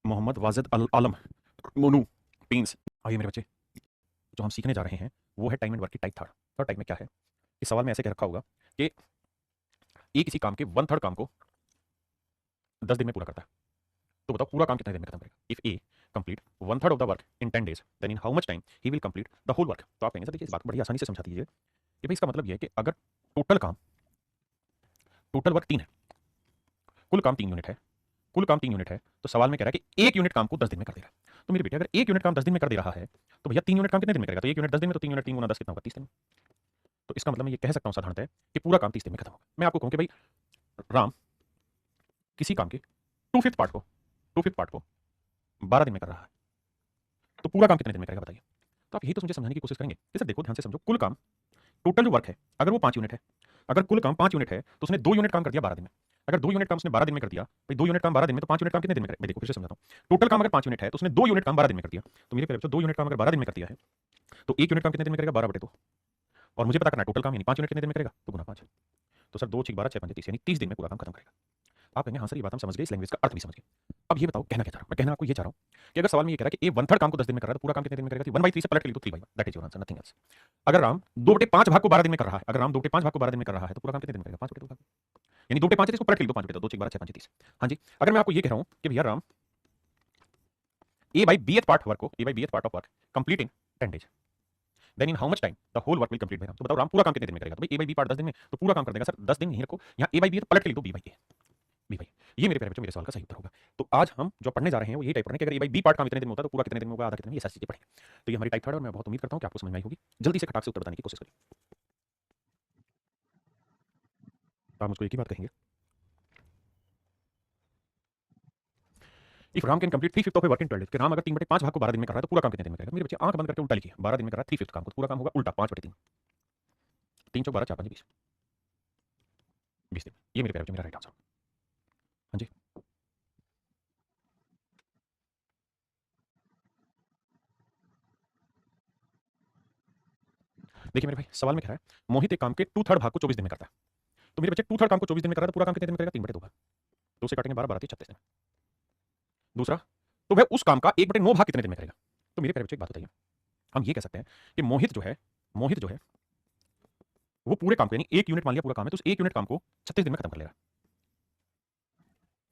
मोहम्मद वाजिद अल आलम Monu teens. आइए मेरे बच्चे, जो हम सीखने जा रहे हैं वो है टाइम एंड वर्क की टाइप थर्ड। थर्ड टाइप में क्या है? इस सवाल में ऐसे कह रखा होगा कि ए किसी काम के वन थर्ड काम को 10 दिन में पूरा करता है, तो बताओ पूरा काम कितने दिन में खत्म करेगा? If A complete one third of the work in 10 days, then in how much time he will complete the whole work. तो आप कहेंगे सर देखिए इस बात को बड़ी आसानी से समझा दीजिए कि भाई इसका मतलब ये है कि अगर टोटल वर्क 3 है, कुल काम 3 यूनिट है, कुल काम 3 यूनिट है, तो सवाल में कह रहा है कि एक यूनिट काम को 10 दिन में कर दे रहा है। तो मेरे बेटे अगर एक यूनिट काम 10 दिन में कर दे रहा है तो भैया 3 यूनिट काम कितने दिन में करेगा? तो एक यूनिट 10 दिन में, तो 3 यूनिट 3 गुना 10 कितना होगा? 30 दिन में। तो इसका मतलब मैं ये कह सकता हूं साधारणतः कि पूरा काम 30 दिन में खत्म होगा। मैं आपको कहूं कि भाई राम किसी काम के टू फिफ्थ पार्ट को 12 दिन में कर रहा है, तो पूरा काम कितने दिन में करेगा बताइए? तो आप यही तो मुझे समझाने की कोशिश करेंगे कि सर देखो ध्यान से समझो, कुल काम टोटल जो वर्क है अगर वो 5 यूनिट है, अगर कुल काम 5 यूनिट है तो उसने 2 यूनिट काम कर दिया 12 दिन में। अगर 2 यूनिट काम उसने 12 दिन में कर दिया, भाई 2 यूनिट काम 12 दिन में, तो 5 यूनिट काम कितने दिन में करेगा? मैं देखो फिर से समझाता हूं, टोटल काम अगर 5 यूनिट है तो उसने 2 यूनिट काम 12 दिन में कर दिया। तो मेरे प्यारे बच्चों 2 यूनिट काम अगर 12 दिन में कर दिया है तो एक यूनिट काम कितने दिन में करेगा? 12/2। और मुझे पता करना है टोटल काम यानी 5 यूनिट कितने दिन में करेगा, तो गुना 5। तो सर 2 6 12 6 5 30 यानी 30 दिन में पूरा काम खत्म करेगा। आप कहेंगे हाँ सर ये बात हम समझ गए, इस लैंग्वेज का अर्थ भी समझ गए। अब ये बताओ कहना क्या चाह रहा हूं मैं? कहना आपको ये चाह रहा हूं कि अगर सवाल में ये कह रहा है कि ए वन थर्ड काम को 10 दिन में कर रहा है तो पूरा काम कितने दिन में करेगा? 1/3 से पलट के लिख दो 3/1, that is your answer, nothing else. अगर राम 2/5 भाग को 12 दिन में कर रहा है, अगर राम 2/5 भाग को 12 दिन में कर रहा है तो पूरा काम कितने दिन में करेगा? 5/2 भाग, यानी 2/5 इसको पलट के लिख दो 5/2, 2 6 12 6 5 30। हाँ जी, अगर मैं आपको ये कह रहा हूं कि भैया राम ए बाई बीएथ पार्ट वर्क को, ए बाई बीएथ part of work complete in 10 days, then in how much time the whole work will complete by Ram. तो बताओ राम पूरा काम कितने दिन में करेगा? तो भाई ए बाई बी पार्ट 10 दिन में, तो पूरा काम कर देगा सर 10 दिन नहीं रखो, यहाँ ए बाई बी पलट के लिख दो B by A, B by. ये मेरे प्यारे बच्चों मेरे सवाल का सही उत्तर होगा। तो आज हम जो पढ़ने जा रहे हैं वो यही टाइप पढ़ने कि अगर ए बाई बी पार्ट काम इतने दिन में होता है तो पूरा कितने दिन में होगा, आधा कितने में, ये सारी चीजें पढ़ेंगे। तो ये हमारी टाइप थर्ड और मैं बहुत उम्मीद करता हूं कि आपको समझ में आई होगी। जल्दी से खटाक से उत्तर बताने की कोशिश करिए। आप मुझको एक ही बात कहेंगे, if Ram can complete 3/5 of a work in 12 days, कि राम अगर 3/5 भाग को 12 दिन में कर रहा है तो पूरा काम कितने दिन में करेगा? मेरे बच्चे आंख बंद करके उल्टा लिखिए, 12 दिन में कर रहा है 3/5 काम को, पूरा काम होगा उल्टा 5/3, 3 चौक 12 4 5 20, 20 दिन। ये मेरे प्यारे बच्चों मेरा राइट आंसर। हाँ जी, देखिए मेरे भाई सवाल में कह रहा है मोहित एक काम के 2/3 भाग को 24 दिन में करता है, तो मेरे बच्चे 2/3 काम को 24 दिन में कर रहा है तो पूरा काम कितने दिन में करेगा? 3/2 भाग, 2 से काटेंगे 12 12 36 दिन। दूसरा, तो वह उस काम का 1/9 भाग कितने दिन में करेगा? तो मेरे प्यारे बच्चे एक बात बताइए, हम ये कह सकते हैं कि मोहित जो है वो पूरे काम को, यानी एक यूनिट मान लिया पूरा काम है तो उस एक यूनिट काम को 36 दिन में खत्म कर लेगा।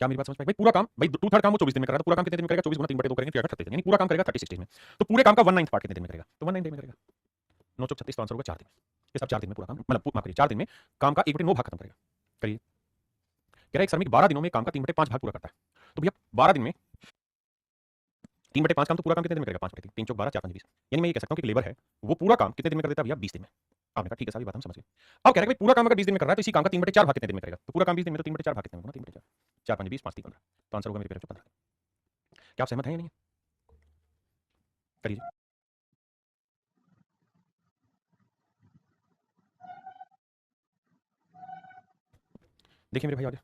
क्या मेरी बात समझ पाए? भाई पूरा काम, भाई 2/3 काम वो 24 दिन में कर रहा है तो पूरा काम कितने दिन में करेगा? 24 गुना 3/2 करेंगे तो 36 दिन, यानी पूरा काम करेगा 36 डेज में। तो पूरे काम का 1/9 पार्ट कितने दिन में करेगा? तो 1/9 डे में करेगा। 9 चौक 36, तो आंसर होगा 4 दिन में। ये सब 4 दिन में पूरा काम, मतलब माफ करिए 4 दिन में काम का 1/9 भाग खत्म करेगा। करिए, कह रहा है एक श्रमिक 12 दिनों में काम का 3/5 भाग पूरा करता है, तो भैया 12 दिन में 3/5 काम, तो पूरा काम कितने दिन में करेगा? 5/3, 3 चौक 12 4 5 20, यानी मैं ये कह सकता हूं कि लेबर है वो पूरा काम कितने दिन में कर देता है भैया? 20 दिन में। आपने कहा ठीक है साहब ये बात हम समझ गए। अब कह रहे हैं कि पूरा काम अगर 20 दिन में कर रहा है तो इसी काम का 3/4 भाग कितने दिन में करेगा? तो पूरा काम 20 दिन में, तो 3/4 भाग कितने में होगा? 3/4, 4 5 20 5 3 15, तो आंसर होगा मेरे प्यारे 15। क्या आप सहमत हैं या नहीं? करिए। देखिए मेरे भाई आगे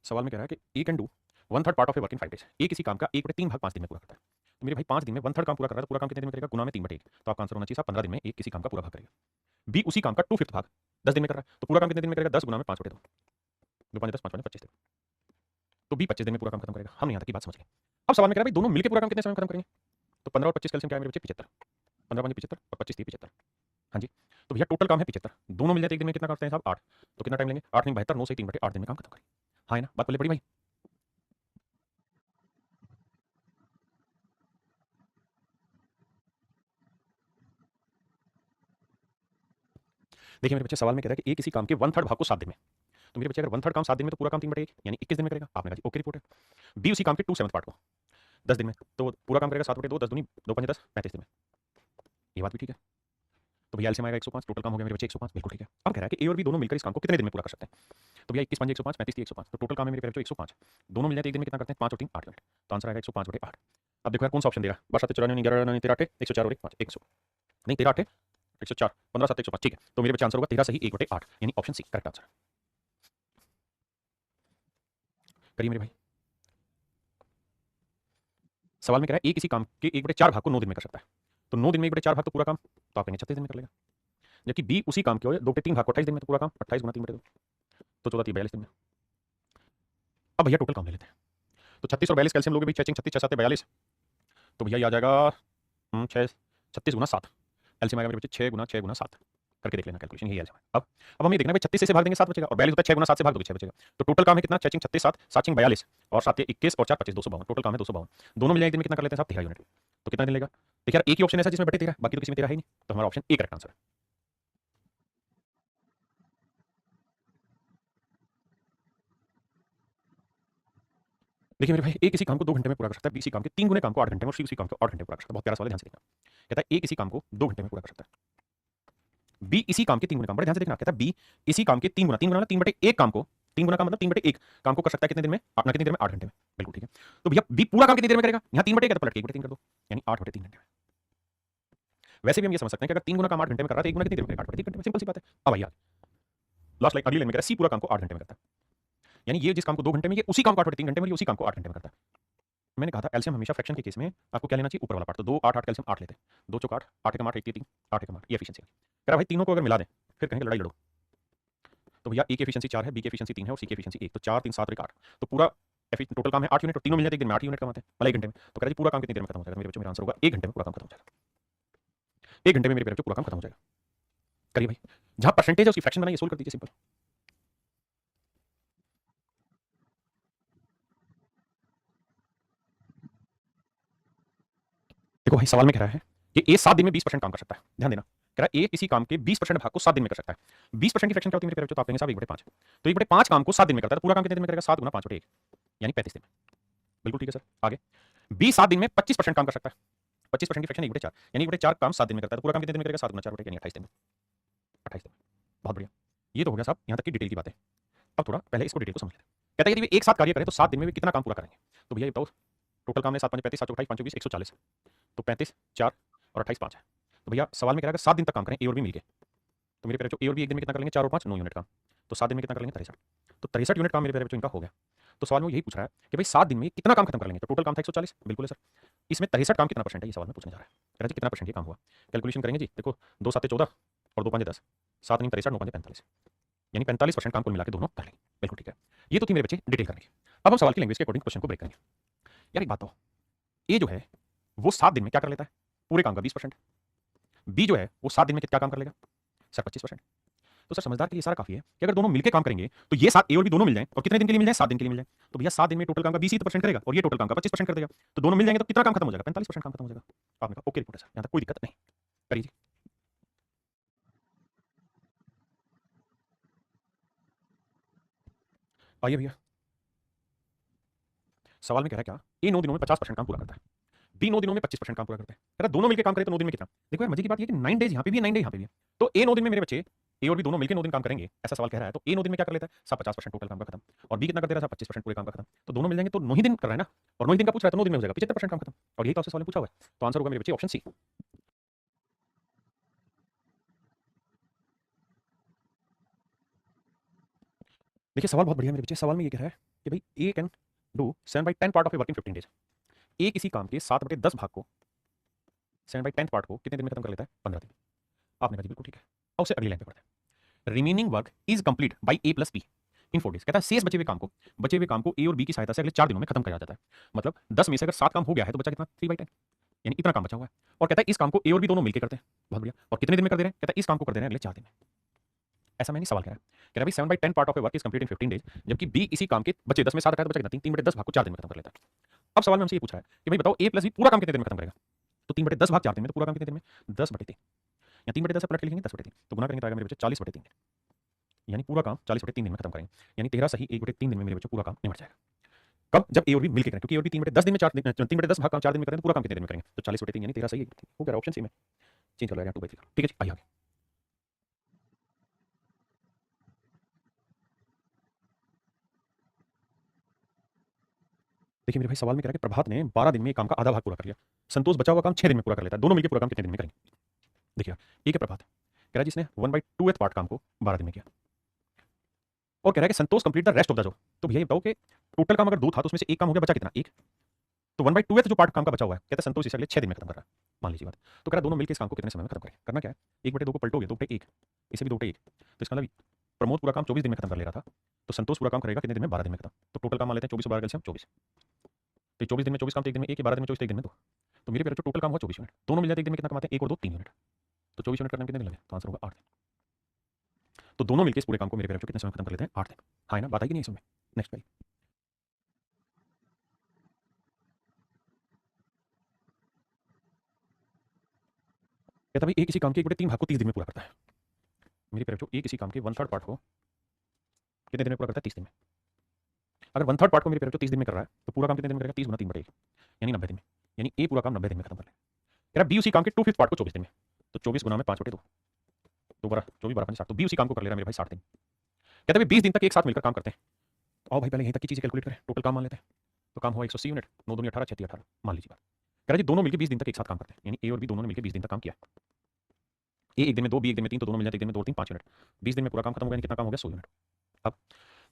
सवाल में कह रहा है कि A can do 1/3 part of a work in 5 days, A किसी काम का 1/3 भाग 5 दिन में पूरा करता है। तो मेरे भाई 5 दिन में 1/3 काम पूरा कर रहा है तो पूरा काम कितने दिन में करेगा? गुना में 3/1, तो आपका आंसर होना चाहिए साहब 15 दिन में एक किसी काम का पूरा भाग करेगा। बी उसी काम का 2/5 भाग 10 दिन में कर रहा है तो पूरा काम कितने दिन में करेगा? 10 गुना में 5/2, 2 5 10 5 25 दिन, तो बी 25 दिन में पूरा काम खत्म करेगा। हमने यहाँ तक की बात समझ गए। अब सवाल में कह रहा है भाई दोनों मिलकर पूरा काम कितने समय में खत्म करेंगे? तो 15 और 25 कैल्सियम क्या है मेरे बच्चे? 75, 15 5 75 और 25 30 75। हाँ जी, तो भैया टोटल काम है 75, दोनों मिल जाते एक दिन में कितना करते हैं साहब? 8, तो कितना टाइम लेंगे? 8 नहीं 72, 9 से 3/8 दिन में काम खत्म करेंगे। हाँ है ना, बात पहले बड़ी भाई। देखिए मेरे बच्चे सवाल में कह रहा है कि ए किसी काम के 1/3 भाग को 7 दिन में, तो मेरे बच्चे अगर 1/3 काम 7 दिन में तो पूरा काम 3/1 यानी 21 दिन में करेगा। आपने कहा जी ओके रिपोर्ट है। बी उसी काम के 2/7 पार्ट को 10 दिन में, तो पूरा काम करेगा 7/2, 10 दूनी 2 5 10 35 दिन में। ये बात भी ठीक है। तो भैया एलसीएम आएगा 105, टोटल काम हो गया मेरे बच्चे 105, बिल्कुल ठीक है। अब कह रहा है कि ए और बी दोनों मिलकर इस काम को कितने दिन में पूरा कर सकते हैं? तो भैया 21 5 105, 35 30 105, तो टोटल काम है मेरे बच्चों 105, दोनों मिल जाते एक दिन में कितना करते हैं? 5 और 3 8 यूनिट, तो आंसर आएगा 105/8। अब देखो यार कौन सा ऑप्शन दे रहा है? 12 7 94 11 9 13 8 104 और 1 5 100 नहीं 13 8 104 15 7 105, ठीक है। तो मेरे बच्चे आंसर होगा 13 सही 1/8 यानी ऑप्शन सी करेक्ट आंसर। करिए मेरे भाई, सवाल में कह रहा है ए किसी काम के 1/4 भाग को 9 दिन में कर सकता है, तो 9 दिन में 1/4 भाग तो पूरा काम, तो आप कहेंगे 36 दिन में कर लेगा। जबकि बी उसी काम के 2/3 भाग को 28 दिन में, तो पूरा काम 28 गुना 3/2, तो 14 42 दिन में। अब भैया टोटल काम ले लेते हैं, तो 36 और 42 कैल्शियम लोगे भाई, 6 36 6 7 42, तो भैया ये आ जाएगा 6 36 गुना 7, एलसीएम आएगा मेरे बच्चे 6 गुना 6 गुना 7, करके देख लेना कैलकुलेशन, यही एलसीएम है। अब हमें देखना है भाई 36 से भाग देंगे 7 बचेगा, और 42 होता है 6 गुना 7 से भाग दोगे 6 बचेगा। तो टोटल काम है कितना, 6 36 7 7 42 और 7 21 और 4 25 252, टोटल काम है 252। दोनों मिल जाए एक दिन में कितना कर लेते हैं साहब, 13 यूनिट। तो कितना दिन लेगा, देखिए यार एक ही ऑप्शन ऐसा जिसमें बटे 13, बाकी तो किसी में 13 है ही नहीं, तो हमारा ऑप्शन ए करेक्ट आंसर है। देखिए मेरे भाई, ए किसी काम को 2 घंटे में पूरा कर सकता है, बी इसी काम के 3 गुने काम को 8 घंटे में, और सी उसी काम को 8 घंटे में पूरा कर सकता है। बहुत प्यारा सवाल है, ध्यान से देखना। कहता है ए किसी काम को 2 घंटे में पूरा कर सकता है, बी इसी काम के 3 गुने काम, बड़े ध्यान से देखना। कहता है बी इसी काम के 3 गुना 3/1 काम को, 3 गुना का मतलब 3/1 काम को कर सकता है कितने दिन में, अपना कितनी देर में, 8 घंटे में, बिल्कुल ठीक है। तो भैया बी पूरा काम कितनी देर में करेगा, यहाँ 3/1 है तो पलट के 1/3 कर दो, यानी 8/3 घंटे में। वैसे भी हम ये समझ सकते हैं कि अगर 3 गुना काम 8 घंटे में कर रहा है तो 1 गुना कितनी देर में करेगा, 8/3 घंटे में, सिंपल सी बात है। अब भैया लास्ट लाइन अगली लाइन में कह रहा है सी पूरा काम को 8 घंटे में करता है, यानी ये जिस काम को 2 घंटे में, ये उसी काम को 8/3 घंटे में, ये उसी काम को 8 घंटे में करता है। मैंने कहा था एलसीएम हमेशा फ्रैक्शन के केस में आपको क्या लेना चाहिए, ऊपर वाला पार्ट। तो 2 8 8 कैल्शियम 8 लेते हैं, 2 चौक 8 8 एकम 8 1 3 8 एकम 8, ये एफिशिएंसी है। कह रहा भाई तीनों को अगर मिला दें फिर कहेंगे लड़ाई लड़ो। तो भैया ए की एफिशिएंसी 4 है, बी की एफिशिएंसी 3 है और सी की एफिशिएंसी 1, तो 4 3 7 और 1 8, तो पूरा टोटल काम है 8 यूनिट, और तीनों मिल जाते एक दिन में 8 यूनिट कमाते हैं, भले 1 घंटे में। तो कह रहा जी पूरा काम कितनी देर में खत्म हो जाएगा, मेरे बच्चों मेरा आंसर होगा 1 घंटे में पूरा काम खत्म हो जाएगा। 1 घंटे में मेरे बच्चों पूरा काम खत्म हो जाएगा। करिए भाई, जहां परसेंटेज है उसकी फ्रैक्शन बनाइए, सोल्व कर दीजिए, सिंपल। देखो भाई सवाल में कह रहा है कि ए 7 दिन में 20% काम कर सकता है, ध्यान देना। कह रहा है ए किसी काम के 20% भाग को 7 दिन में कर सकता है। 20% की फ्रैक्शन क्या होती है मेरे प्यारे बच्चों, तो आप कहेंगे साहब 1/5, तो 1/5 काम को 7 दिन में करता है, तो पूरा काम कितने दिन में करेगा, 7 गुना 5/1, यानी 35 दिन में, बिल्कुल ठीक है सर। आगे बी 7 दिन में 25% काम कर सकता है, 25% की फ्रैक्शन 1/4, यानी 1/4 काम 7 दिन में करता है, तो पूरा काम कितने दिन में करेगा, 7 गुना 4/1, यानी 28 दिन में, 28 दिन में। बहुत बढ़िया, ये तो हो गया साहब यहाँ तक की डिटेल की बातें। अब थोड़ा पहले इसको डिटेल को समझ लेते हैं। कहता है यदि वे एक साथ कार्य करें तो 7 दिन में वे कितना काम पूरा करेंगे। तो भैया ये बताओ, टोटल काम है 7 5 35 7 चौक 28 5 20 140, तो 35 4 और 28 5 है। तो भैया सवाल में कह रहा है अगर 7 दिन तक काम करें ए और बी मिलके, तो मेरे प्यारे बच्चों ए और बी एक दिन में कितना कर लेंगे, 4 और 5 9 यूनिट काम, तो 7 दिन में कितना कर लेंगे, 63, तो 63 यूनिट काम मेरे प्यारे बच्चों इनका हो गया। तो सवाल में यही पूछ रहा है कि भाई 7 दिन में कितना काम खत्म कर लेंगे, तो टोटल काम था 140, बिल्कुल है सर। इसमें 63 काम कितना परसेंट है, ये सवाल में पूछने जा रहा है। कह रहा है कितना परसेंट ये काम हुआ, कैलकुलेशन करेंगे जी। देखो 2 7 14 और 2 5 10, 7 9 63 9 5 45, यानी 45% काम कुल मिला के दोनों कर लेंगे, बिल्कुल ठीक है। ये तो थी मेरे बच्चे डिटेल करने की। अब हम सवाल की लैंग्वेज के अकॉर्डिंग क्वेश्चन को ब्रेक करेंगे। यार एक बात तो, ए जो है वो 7 दिन में क्या कर लेता है, पूरे काम का 20%, बी जो है वो 7 दिन में कितना काम कर लेगा सर, 25%। तो सर समझदार के लिए सारा काफी है कि अगर दोनों मिलकर काम करेंगे तो ये 7 ए और बी दोनों मिल जाएं, और कितने दिन के लिए मिल जाए, 7 दिन के लिए मिल जाए। तो भैया 7 दिन में टोटल काम का 20% करेगा और ये टोटल काम का 25% कर देगा, तो दोनों मिल जाएंगे तो कितना काम खत्म हो जाएगा, 45% काम खत्म हो जाएगा। आपने कहा ओके रिपोर्ट है सर, यहाँ तक कोई दिक्कत नहीं, करिए। आइए भैया, सवाल में कह रहा है क्या, ए 9 दिनों में 50% काम पूरा करता है, बी 9 दिनों में 25% काम पूरा करता है। कह रहा दोनों मिलकर काम करें तो 9 दिन में कितना। देखो यार मजे की बात ये कि 9 डेज यहाँ पे भी है, 9 डे यहाँ पे भी है, तो ए 9 दिन में मेरे बच्चे ए और बी दोनों मिलकर 9 दिन काम करेंगे, ऐसा सवाल कह रहा है। तो ए 9 दिन में क्या कर लेता है, सब 50% टोटल काम का खत्म, और बी कितना कर दे रहा है, 25% पूरे काम का खत्म, तो दोनों मिल जाएंगे तो 9 ही दिन कर रहा है ना, और 9 दिन का पूछ रहा है तो 9 दिन में हो जाएगा 75% काम खत्म, और यही तो आपसे सवाल में पूछा हुआ है। तो आंसर होगा मेरे बच्चे ऑप्शन सी। देखिए सवाल बहुत बढ़िया मेरे बच्चे, सवाल में ये कह रहा है कि भाई A can do 7/10 part of a work in 15 days. A किसी काम के 7/10 भाग को, 7/10 पार्ट को कितने दिन में खत्म कर लेता है, 15 दिन। आपने कहा जी बिल्कुल ठीक है। अब उसे अगली लाइन पे पढ़ते हैं। Remaining work is complete by A plus be in 4 days. कहता है शेष बचे हुए काम को ए और बी की सहायता से अगले 4 दिनों में खत्म किया जाता है। मतलब 10 में से अगर 7 काम हो गया है तो बचा कितना, 3/10, यानी इतना काम बचा हुआ है। और कहता है इस काम को ए और बी दोनों मिलकर करते हैं, बहुत बढ़िया। और कितने दिन में कर दे रहे हैं, कहता है इस काम को कर दे रहे हैं अगले 4 दिन में। ऐसा मैंने सवाल कह रहा है, कह रहा है 7/10 part of a work is complete in 15 days, जबकि बी इसी काम के बचे 10 में 7 है तो बचा कितना, 3/10 भाग को 4 दिन में खत्म कर लेता है। अब सवाल में हमसे ये पूछ रहा है कि भाई बताओ ए प्लस बी पूरा काम कितने दिन में खत्म करेगा। तो 3/10 भाग 4 दिन में, तो पूरा काम कितने दिन में, 10/3, या 3/10 पलट के लिखेंगे 10/3, तो गुना करेंगे तो आएगा मेरे बच्चे 40/3, यानी पूरा काम 40/3 दिन में खत्म करेंगे, यानी 13 सही 1/3 दिन में मेरे बच्चों पूरा काम निपट जाएगा। कब, जब ए और बी मिलकर करें, क्योंकि ए और बी 3/10 दिन में 3/10 भाग काम 4 दिन में करें तो पूरा काम कितने दिन में करेंगे, तो 40/3 यानी 13 सही हो गया, ऑप्शन सी में चेंज हो जाएगा 2/3। ठीक है जी, आइए आगे। देखिए मेरे भाई सवाल में कह रहा है कि प्रभात ने 12 दिन में काम का आधा भाग पूरा कर लिया, संतोष बचा हुआ काम 6 दिन में पूरा कर लेता है, दोनों मिलकर पूरा काम कितने दिन में करेंगे। देखिए एक है प्रभात, कह रहा है जिसने 1/2 पार्ट काम को 12 दिन में किया, और कह रहा है कि Santosh complete the rest of the job. तो भैया ये बताओ कि टोटल काम अगर 2 था तो उसमें से एक काम हो गया, बचा कितना, एक, तो 1/2 जो पार्ट काम का बचा हुआ है, कहता है संतोष इसे अगले 6 दिन में खत्म कर रहा है, मान लीजिए बात। तो कह रहा दोनों मिलकर इस काम को कितने समय में खत्म करें। करना क्या है, 1/2 को पलटोगे 2/1, इसे भी 2/1, तो इसका मतलब प्रमोद पूरा काम 24 दिन में खत्म कर ले रहा था, तो संतोष पूरा काम करेगा कितने दिन में, 12 दिन में खत्म। तो टोटल काम मान लेते हैं 24 12 कैल्शियम 24, तो 24 दिन में 24 काम तो एक दिन में एक, 12 दिन में 24 तो एक दिन में दो। तो मेरे पे टोटल काम हुआ 24 यूनिट, दोनों मिल जाते एक दिन में कितना कमाते हैं, 1 और 2 3 यूनिट। तो 24 यूनिट करने में कितने दिन लगे, तो आंसर होगा 8 दिन। तो दोनों मिलकर इस पूरे काम को मेरे पे कितने समय में खत्म कर लेते हैं, 8 दिन। हाँ है ना, बात आई कि नहीं इसमें। नेक्स्ट भाई, कहता भाई एक किसी काम के 1/3 भाग को 30 दिन में पूरा करता है। मेरी पे एक किसी काम के 1/3 पार्ट को कितने दिन में पूरा करता है, 30 दिन में। अगर 1/3 पार्ट को मेरे पे 30 दिन में कर रहा है तो पूरा काम कितने दिन में करेगा, 30 गुना 3/1 यानी 90 दिन में। यानी ए पूरा काम 90 दिन में खत्म कर ले। कह रहा बी उसी काम के 2/5 पार्ट को 24 दिन में, तो 24 गुना में 5/2 2 बारह 24 12 60, तो बी उसी काम को कर ले रहा है मेरे भाई 60 दिन। कहता है 20 दिन तक एक साथ मिलकर काम करते हैं। तो आओ भाई पहले यहीं तक की चीजें कैलकुलेट करें, टोटल काम मान लेते हैं। तो काम हुआ 180 यूनिट, 9 दूनी 18 6 18 मान लीजिए बात। कह रहा जी दोनों मिलकर 20 दिन तक एक साथ काम करते हैं, यानी ए और बी दोनों ने मिलकर 20 दिन तक काम किया। ए एक दिन में 2, बी एक दिन में 3, तो दोनों मिल जाते एक दिन में 2 3 5 यूनिट। 20 दिन में पूरा काम खत्म हो गया, कितना काम हो गया, 100 यूनिट। अब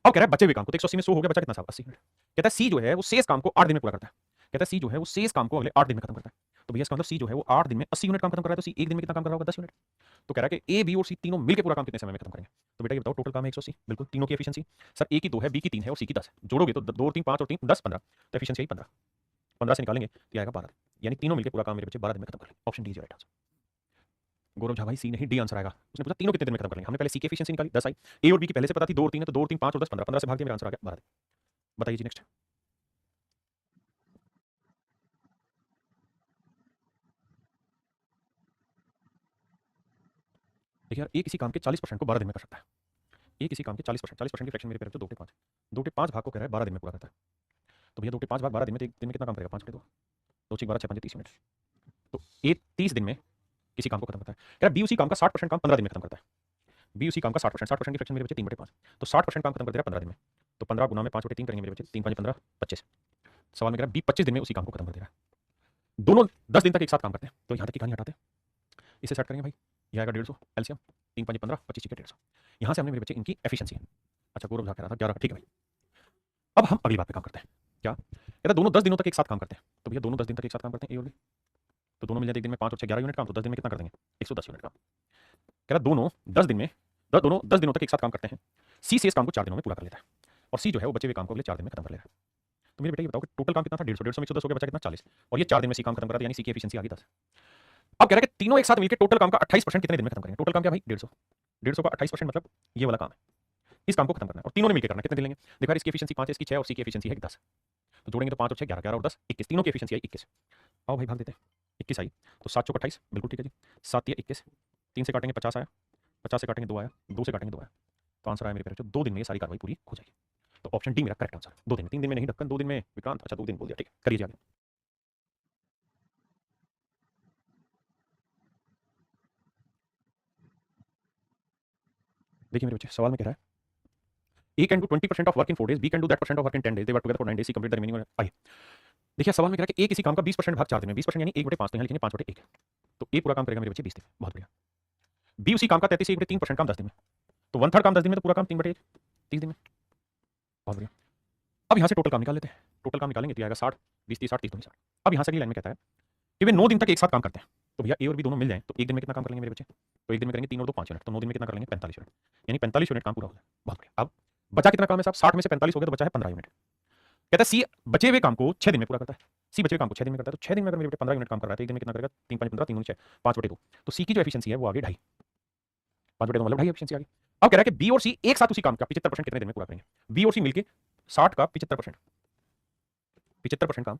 कह रहा है बचे हुए काम को, तो 180 में 100 हो गया, बचा कितना साहब, 80 यूनिट। कहता है सी जो है वो शेष काम को 8 दिन में पूरा करता है। कहता है सी जो है वो शेष काम को अगले 8 दिन में खत्म करता है। तो भैया इसका मतलब सी जो है वो 8 दिन में 80 यूनिट काम खत्म कर रहा है, तो सी एक दिन में कितना काम कर रहा होगा, 10 यूनिट। तो कह रहा है कि ए बी और सी तीनों मिलकर पूरा काम कितने समय में खत्म करेंगे। तो बेटा ये बताओ, टोटल काम है 180, बिल्कुल तीनों की एफिशिएंसी। सर ए की 2 है, बी की 3 है और सी की 10 है, जोड़ोगे तो 2 और 3 5 और 3 10 15, तो एफिशिएंसी आई 15। 15 से निकालेंगे तो आएगा 12, यानी तीनों मिलकर पूरा काम मेरे बच्चे 12 दिन में खत्म कर लेंगे। Option D is right answer. Gaurav Jha भाई सी नहीं, डी आंसर आएगा। उसने पूछा तीनों कितने दिन में खत्म कर लेंगे, हमने पहले सी की एफिशिएंसी निकाली 10 आई, ए और बी की पहले से पता थी 2 और 3 है, तो 2 और 3 5 और 10 15, 15 से भाग दिया, मेरा आंसर आ गया 12 दिन। बताइए जी नेक्स्ट। देखिए यार, ए किसी काम के 40% को 12 दिन में कर सकता है। ए किसी काम के 40% की फ्रैक्शन मेरे पे 2/5, 2/5 भाग को कह रहा है 12 दिन में पूरा करता है। तो भैया 2/5 भाग 12 दिन में, तो एक दिन में कितना काम करेगा, 5/2 2 6 12 6 5 30 यूनिट। तो ए 30 दिन में किसी काम को खत्म करता है। कह रहा बी उसी काम का 60% काम 15 दिन में खत्म करता है। बी उसी काम का 60% की फ्रैक्शन मेरे बच्चे 3/5, तो 60% काम खत्म कर देगा 15 दिन में। तो 15 गुना में 5/3 करेंगे मेरे बच्चे, 3 5 15 25। सवाल में कह रहा है बी 25 दिन में उसी काम को खत्म कर देगा। दोनों 10 दिन तक एक साथ काम करते हैं, तो यहाँ तक की कहानी हटाते हैं, इसे सेट करेंगे भाई। यह आएगा 150 एलसीएम, 3 5 15 25 के 150। यहाँ से हमने मेरे बच्चे इनकी एफिशिएंसी है। अच्छा गौरव झा कह रहा था 11 का, ठीक है भाई। अब हम अगली बात पे काम करते हैं। क्या कहता है, दोनों 10 दिनों तक एक साथ काम करते हैं। तो भैया दोनों 10 दिन तक एक साथ काम करते हैं, ए और बी, तो दोनों मिल जाते एक दिन में 5 और 6 11 यूनिट काम, तो 10 दिन में कितना कर देंगे, 110 यूनिट काम। कह रहा दोनों 10 दिन में, दोनों 10 दिनों तक एक साथ काम करते हैं। सी से इस काम को 4 दिनों में पूरा कर लेता है, और सी जो है वो बचे हुए काम को अगले 4 दिन में खत्म कर लेगा। तो मेरे बेटे ये बताओ कि टोटल काम कितना था, 150 150 में 110 हो गया, बचा कितना 40, और ये 4 दिन में सी काम खत्म कर रहा था, यानी सी की एफिशिएंसी आ गई 10। अब कह रहा है कि तीनों एक साथ मिलकर टोटल काम का 28% कितने दिन में खत्म करेंगे। टोटल काम क्या भाई, 150, 150 का 28% मतलब ये वाला काम है, इस काम को खत्म करना है, और तीनों ने मिलकर करना है। कितने दिन लेंगे, देखो यार इसकी एफिशिएंसी 5 है, इसकी 6 और सी की एफिशिएंसी है 10, तो जोड़ेंगे तो 5 और 6 11 11 और 10 21, तीनों की एफिशिएंसी आई 21। आओ भाई भाग देते हैं, 21 आई, तो 7 चौक 28, बिल्कुल ठीक है जी। 7 21, 3 से काटेंगे 50 आया, 50 से काटेंगे 2 आया, 2 से काटेंगे 2 आया, तो आंसर आया मेरे पेरेंट्स 2 दिन में ये सारी कार्रवाई पूरी हो जाएगी। तो ऑप्शन डी मेरा करेक्ट आंसर, 2 दिन में, 3 दिन में नहीं ढक्कन, 2 दिन में विक्रांत। अच्छा 2 दिन बोल दिया, ठीक है करिए आगे। देखिए मेरे बच्चे सवाल में कह रहा है A can do 20% of work in 4 days, B can do that percent of work in 10 days. They work together for 9 days. C complete the remaining. आइए देखिए सवाल में कह रहा है कि A किसी काम का 20% भाग 4 दिन में, 20% यानी 1/5, तो यहाँ लिखेंगे 5/1, तो A पूरा काम करेगा मेरे बच्चे 20 दिन में, बहुत बढ़िया। B उसी काम का 33 1/3% काम 10 दिन में, तो 1/3 काम 10 दिन में, तो पूरा काम 3/1 30 दिन में, बहुत बढ़िया। अब यहाँ से टोटल काम निकाल लेते हैं, टोटल काम निकालेंगे तो आएगा 60 20 30 60 30 60। अब यहाँ से अगली लाइन में कहता है कि वे 9 दिन तक एक साथ काम करते हैं। तो भैया ए और बी दोनों मिल जाएं तो एक दिन में कितना काम कर लेंगे मेरे बच्चे, तो एक दिन में करेंगे 3 और 2 5 यूनिट, तो 9 दिन में कितना कर लेंगे 45 यूनिट, यानी 45 यूनिट काम पूरा हो जाए, बहुत बढ़िया। अब बचा कितना काम है साहब, 60 में से 45 हो गया तो बचा है 15 यूनिट। कहता है सी बचे हुए काम को 6 दिन में पूरा करता है, सी बचे हुए काम को 6 दिन में करता है, तो 6 दिन में अगर मेरे बेटे 15 यूनिट काम कर रहा है तो एक दिन में कितना करेगा, 3 5 15 3 6 5/2, तो सी की जो एफिशिएंसी है वो आ गई 2.5, 5/2 मतलब 2.5 एफिशिएंसी आ गई। अब कह रहा है कि बी और सी एक साथ उसी काम का 75% कितने दिन में पूरा करेंगे, बी और सी मिलके 60 का 75%, 75% काम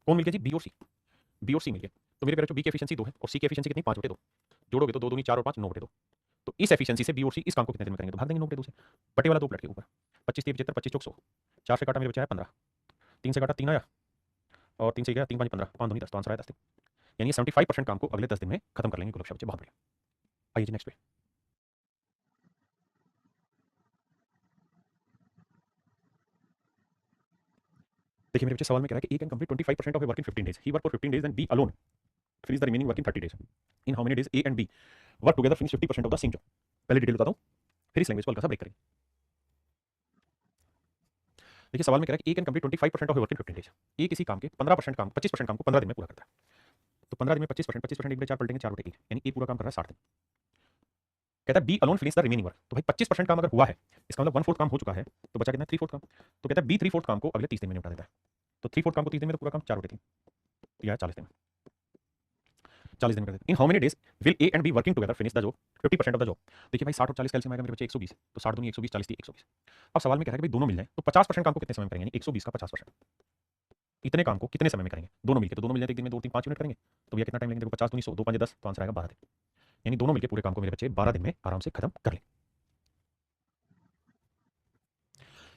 कौन मिलके जी, बी और सी, बी और सी मिलके। तो मेरे बी की एफिशिएंसी 2 है और सी की एफिशिएंसी कितनी 5/2, जोड़ोगे तो 2 दूनी 4 और 5 9/2, तो इस एफिशिएंसी से बी और सी इस काम को कितने दिन में करेंगे, तो भाग देंगे 9/2 से, बटे वाला 2 प्लेट के ऊपर, 25 3 75 25 चौक 100, 4 से काटा मेरे बच्चा है 15, 3 से काटा 3 आया, और 3 से गया 3 5 15 5 दूनी 10, तो आंसर आया 10 दिन, यानी 75% काम को अगले 10 दिन में खत्म कर लेंगे गुलक्षा बच्चे, बहुत बढ़िया। आइए जी नेक्स्ट पे। देखिए मेरे बच्चे सवाल में कह रहा है कि A can complete 25% of work in 15 days, he work for 15 days and B alone finish the remaining work in 30 days. In how many days A and B work together finish 50% of the same job. पहले detail बता दूं फिर इस language को हल्का सा break करेंगे। देखिए सवाल में कह रहा है कि A can complete 25% of work in 15 days, A किसी काम के 15% काम 25% काम को 15 दिन में पूरा करता है, तो 15 दिन में 25% 25% 1/4 पलटेंगे 4/1, यानी ए पूरा काम कर रहा है 60 दिन। कहता है B alone finish the remaining work, तो भाई 25% काम अगर हुआ है इसका मतलब 1/4 काम हो चुका है, तो बचा कितना 3/4 काम, तो कहता है बी 3/4 काम को अगले 30 दिन में निपटा देता है। तो 3/4 काम को 30 दिन में, तो पूरा काम 4/3 तो यह है 40 दिन। 40 दिन में कर देते। इन how many days will A and be working together finish the job 50% of the job. देखिए भाई 60 और 40 कैलसियम आएगा मेरे बच्चे 120, तो 60 दूनी 120, 40 थी 120। अब सवाल में कह रहा है कि भाई दोनों मिल जाए तो 50% काम को कितने समय में करेंगे, यानी 120 का 50%। इतने काम को कितने समय में करेंगे दोनों मिलकर, तो दोनों मिल जाए एक दिन में 2 3 5 यूनिट करेंगे, तो भैया कितना टाइम लेंगे, देखो 50 दूनी 100, 2 5 10, तो आंसर आएगा 12 दिन। यानी दोनों मिलकर पूरे काम को मेरे बच्चे 12 दिन में आराम से खत्म कर लें।